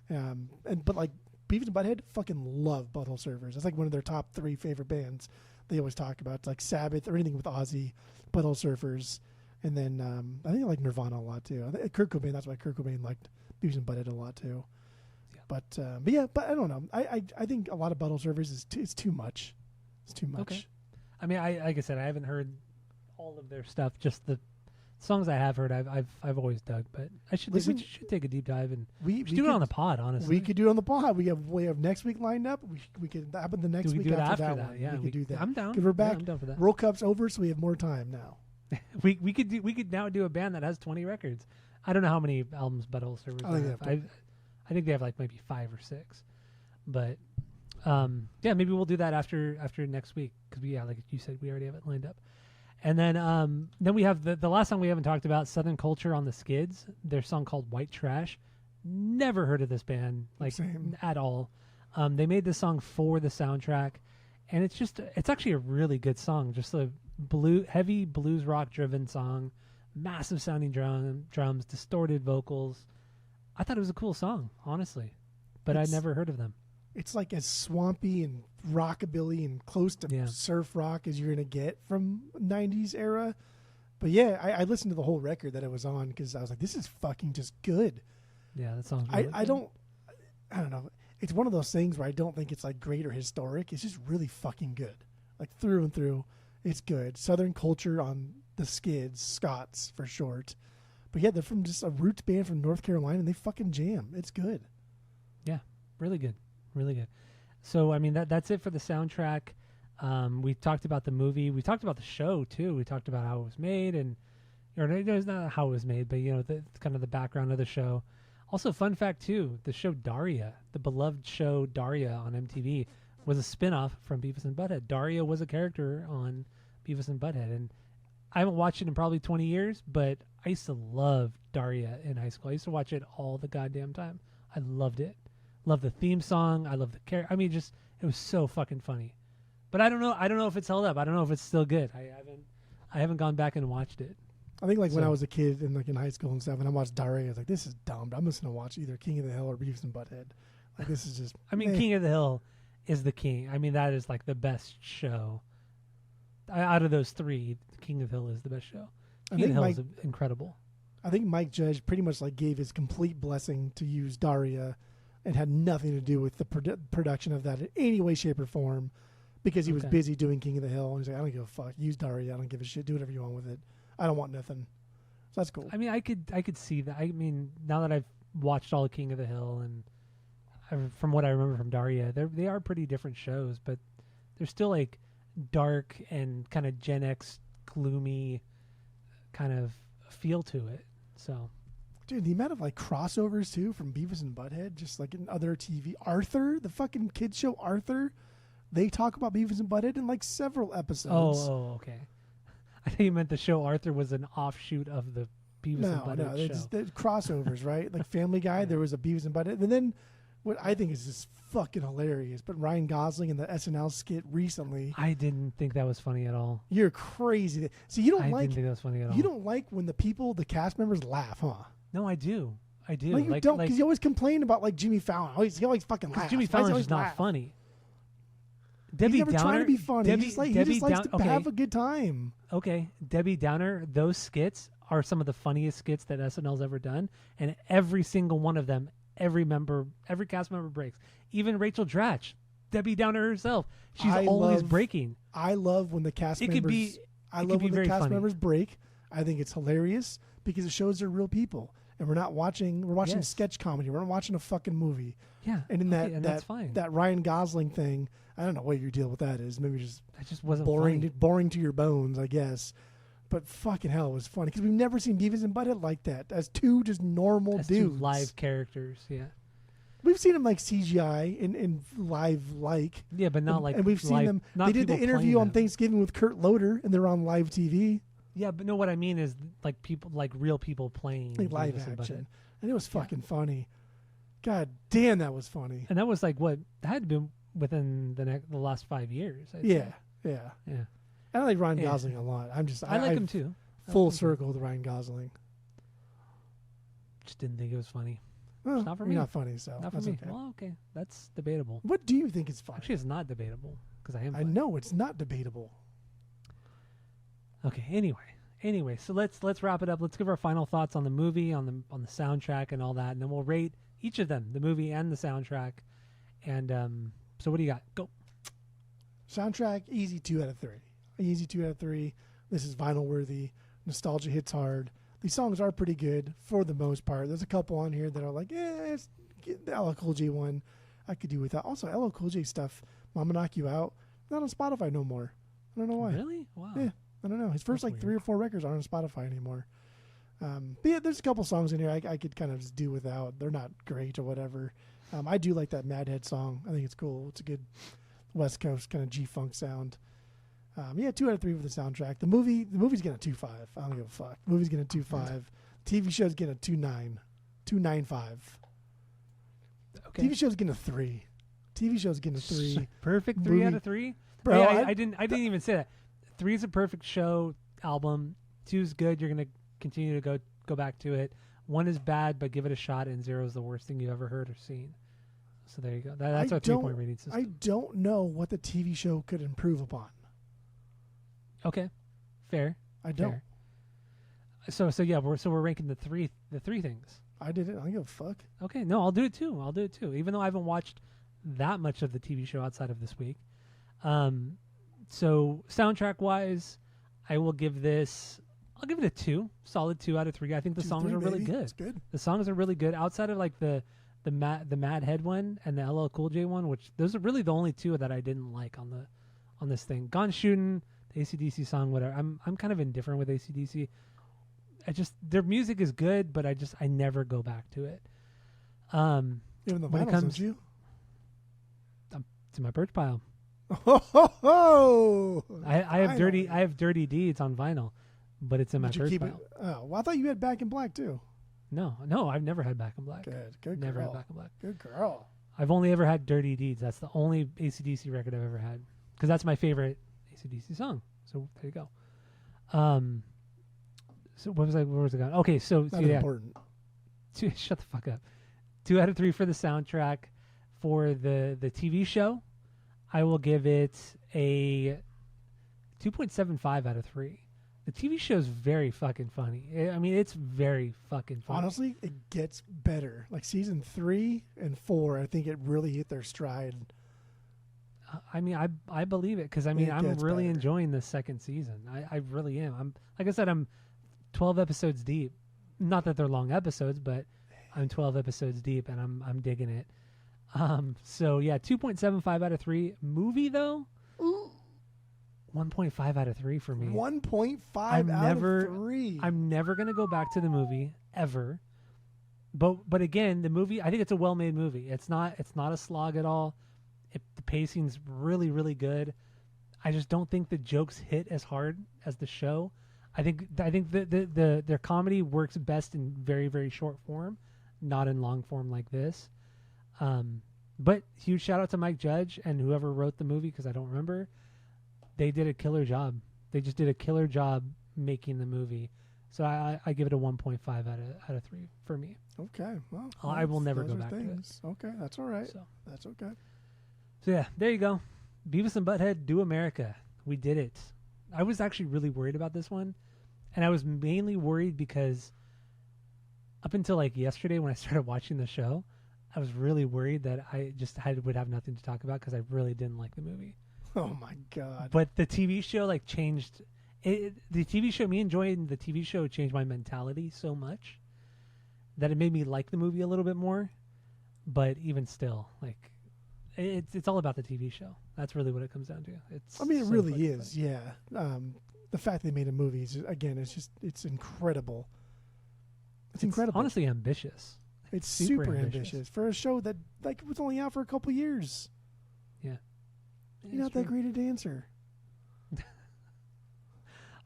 but like Beavis and Butthead fucking love Butthole Surfers. It's like one of their top 3 favorite bands. They always talk about it's like Sabbath or anything with Ozzy, Butthole Surfers, and then I think I like Nirvana a lot too. I think Kurt Cobain. That's why Kurt Cobain liked Beavis and Butthead a lot too. Yeah. But I don't know. I think a lot of Butthole Surfers is too much. It's too much. Okay. I mean, like I said, I haven't heard all of their stuff. Just the songs I have heard, I've always dug. But we should take a deep dive and we should do it on the pod. Honestly, we could do it on the pod. We have next week lined up. We could happen the next week after that one. Yeah, we could do that. I'm down. Because we're back. Yeah, I'm down for that. World Cup's over, so we have more time now. we could now do a band that has 20 records. I don't know how many albums Butthole Surfers have. I think they have like maybe 5 or 6. But maybe we'll do that after next week because like you said, we already have it lined up. And then we have the last song we haven't talked about, Southern Culture on the Skids. Their song called White Trash. Never heard of this band at all. They made this song for the soundtrack, and it's actually a really good song. Just a heavy blues rock driven song, massive sounding drums, distorted vocals. I thought it was a cool song, honestly, but I'd never heard of them. It's like as swampy and rockabilly and close to surf rock as you're going to get from 90s era. But yeah, I listened to the whole record that it was on because I was like, this is fucking just good. Yeah, that sounds really good. I don't know. It's one of those things where I don't think it's like great or historic. It's just really fucking good. Like through and through, it's good. Southern Culture on the Skids, Scots for short. But yeah, they're from just a roots band from North Carolina and they fucking jam. It's good. Yeah, really good. Really good. So, I mean, that's it for the soundtrack. We talked about the movie. We talked about the show, too. We talked about how it was made. It's not how it was made, but, kind of the background of the show. Also, fun fact, too, the show Daria, the beloved show Daria on MTV, was a spin-off from Beavis and Butthead. Daria was a character on Beavis and Butthead, and I haven't watched it in probably 20 years, but I used to love Daria in high school. I used to watch it all the goddamn time. I loved it. Loved the theme song. I loved the character. I mean, just it was so fucking funny. But I don't know if it's held up. I don't know if it's still good. I haven't gone back and watched it. I think when I was a kid and in high school and stuff, and I watched Daria, I was like, this is dumb. I'm just gonna watch either King of the Hill or Beavis and Butthead. Like this is just. I mean, King of the Hill is the king. I mean, that is like the best show. Out of those three, King of the Hill is the best show. King of the Hill is incredible. I think Mike Judge pretty much gave his complete blessing to use Daria, and had nothing to do with the production of that in any way, shape, or form, because he was busy doing King of the Hill. And he's like, I don't give a fuck. Use Daria. I don't give a shit. Do whatever you want with it. I don't want nothing. So that's cool. I mean, I could see that. I mean, now that I've watched all of King of the Hill and from what I remember from Daria, they are pretty different shows, but they're still like dark and kind of Gen X gloomy kind of feel to it. So, dude, the amount of crossovers too from Beavis and Butthead, just in other TV. Arthur, the fucking kids show Arthur, they talk about Beavis and Butthead in several episodes. Oh, okay. I think you meant the show Arthur was an offshoot of the Beavis and Butthead show. No, crossovers, right? Like Family Guy, there was a Beavis and Butthead, and then what I think is just fucking hilarious. But Ryan Gosling in the SNL skit recently. I didn't think that was funny at all. You're crazy. So you don't I didn't think that was funny at all. You don't like when the cast members laugh, huh? No, I do. No, you don't, because you always complain about Jimmy Fallon. He always fucking laughs. Jimmy Fallon's just not funny. Debbie Downer, trying to be funny. He just likes to have a good time. Okay, Debbie Downer, those skits are some of the funniest skits that SNL's ever done, and every single one of them, every cast member breaks. Even Rachel Dratch, Debbie Downer herself, she's always breaking. I love when the cast members. I love when the cast members break. I think it's hilarious because it shows they're real people, and we're watching sketch comedy. We're not watching a fucking movie. Yeah, and in that's fine. That Ryan Gosling thing, I don't know what your deal with that is. Maybe that just wasn't boring to your bones, I guess. But fucking hell, it was funny because we've never seen Beavis and Butthead like that as two just normal dudes, two live characters. Yeah, we've seen them CGI in live Yeah, but not and we've seen them. They did the interview on Thanksgiving with Kurt Loder, and they're on live TV. Yeah, but no, what I mean is people, real people playing live action, and it was fucking funny. God damn, that was funny. And that was what that had been within the last 5 years. Yeah. I like Ryan Yeah. Gosling a lot. I like him too. Full circle with Ryan Gosling. Just didn't think it was funny. Well, it's not for me. Not funny, so not for that's me. okay. Well, okay, that's debatable. What do you think is funny? Actually, it's not debatable because I am. I know it's not debatable. Okay. Anyway, so let's wrap it up. Let's give our final thoughts on the movie, on the soundtrack, and all that, and then we'll rate each of them, the movie and the soundtrack. And so, what do you got? Go. Soundtrack, easy 2 out of 3. Easy 2 out of 3. This is vinyl worthy. Nostalgia hits hard. These songs are pretty good for the most part. There's a couple on here that are it's the LL Cool J one. I could do without. Also, LL Cool J stuff. Mama Knock You Out. Not on Spotify no more. I don't know why. Really? Wow. Yeah, I don't know. His first That's 3 or 4 records aren't on Spotify anymore. But yeah, there's a couple songs in here I could kind of just do without. They're not great or whatever. I do like that Mad Head song. I think it's cool. It's a good West Coast kind of G-funk sound. 2 out of 3 for the soundtrack. The movie's getting a 2.5. I don't give a fuck. The movie's getting a 2.5. TV show's getting a 2.9. 2.95. Okay. TV show's getting a 3. TV show's getting a 3. Perfect 3 out of 3? Bro, I didn't even say that. 3 is a perfect show album. 2 is good. You're gonna continue to go back to it. 1 is bad, but give it a shot, and 0 is the worst thing you've ever heard or seen. So there you go. That's our 3-point rating system. I don't know what the TV show could improve upon. Okay, fair. I don't. Fair. So yeah, we're ranking the three things. I did it. I don't give a fuck. Okay, no, I'll do it too. Even though I haven't watched that much of the TV show outside of this week. So soundtrack wise, I'll give it a 2, solid 2 out of 3. I think the songs are really good. It's good. The songs are really good outside of the Mad Head one and the LL Cool J one, which those are really the only 2 that I didn't like on this thing. Gone Shootin', the AC/DC song, whatever. I'm kind of indifferent with AC/DC. Their music is good, but I never go back to it. Even the vinyls, don't you? It's in my birch pile. Oh, ho, ho. I have dirty deeds on vinyl, but it's in my Did you birch keep pile. it? Oh, well, I thought you had Back in Black too. No, I've never had Back in Black. Good Never girl. had Back in Black. Good girl. I've only ever had Dirty Deeds. That's the only AC/DC record I've ever had, because that's my favorite AC/DC song. So there you go. So where was it going? Okay, so Not yeah, important. shut the fuck up. 2 out of 3 for the soundtrack. For the TV show, I will give it a 2.75 out of 3. The TV show is very fucking funny. I mean, it's very fucking funny. Honestly, it gets better. Like season 3 and 4, I think it really hit their stride. I mean, I believe it, because I mean, I'm really better. enjoying the second season. I really am. I'm, like I said, I'm 12 episodes deep. Not that they're long episodes, but I'm 12 episodes deep, and I'm digging it. So yeah, 2.75 out of 3. Movie though, 1.5 out of 3 for me. 1.5 out of 3. I'm never gonna go back to the movie ever. But again, the movie, I think it's a well-made movie. It's not a slog at all. The pacing's really, really good. I just don't think the jokes hit as hard as the show. I think their comedy works best in very, very short form, not in long form like this. But huge shout out to Mike Judge and whoever wrote the movie, because I don't remember. They did a killer job. They just did a killer job making the movie. So I give it a 1.5 out of 3 for me. Okay. Well, I will never those go are back to it. things. Okay, that's all right. So That's okay. yeah, there you go. Beavis and Butthead Do America. We did it. I was actually really worried about this one. And I was mainly worried because up until like yesterday when I started watching the show, I was really worried that I just would have nothing to talk about because I really didn't like the movie. Oh my God. But the TV show like changed it. The TV show, me enjoying the TV show changed my mentality so much that it made me like the movie a little bit more. But even still, like it's all about the TV show. That's really what it comes down to. It's. I mean, it so really fucking is. funny. Yeah. The fact they made a movie is, again, it's incredible. It's incredible. Honestly ambitious. It's super super ambitious. ambitious for a show that like was only out for a couple years. Yeah. You're not that great a dancer.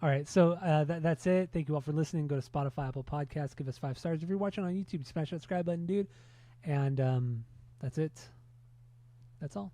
All right, so that's it. Thank you all for listening. Go to Spotify, Apple Podcasts. Give us 5 stars. If you're watching on YouTube, smash that subscribe button, dude. And that's it. That's all.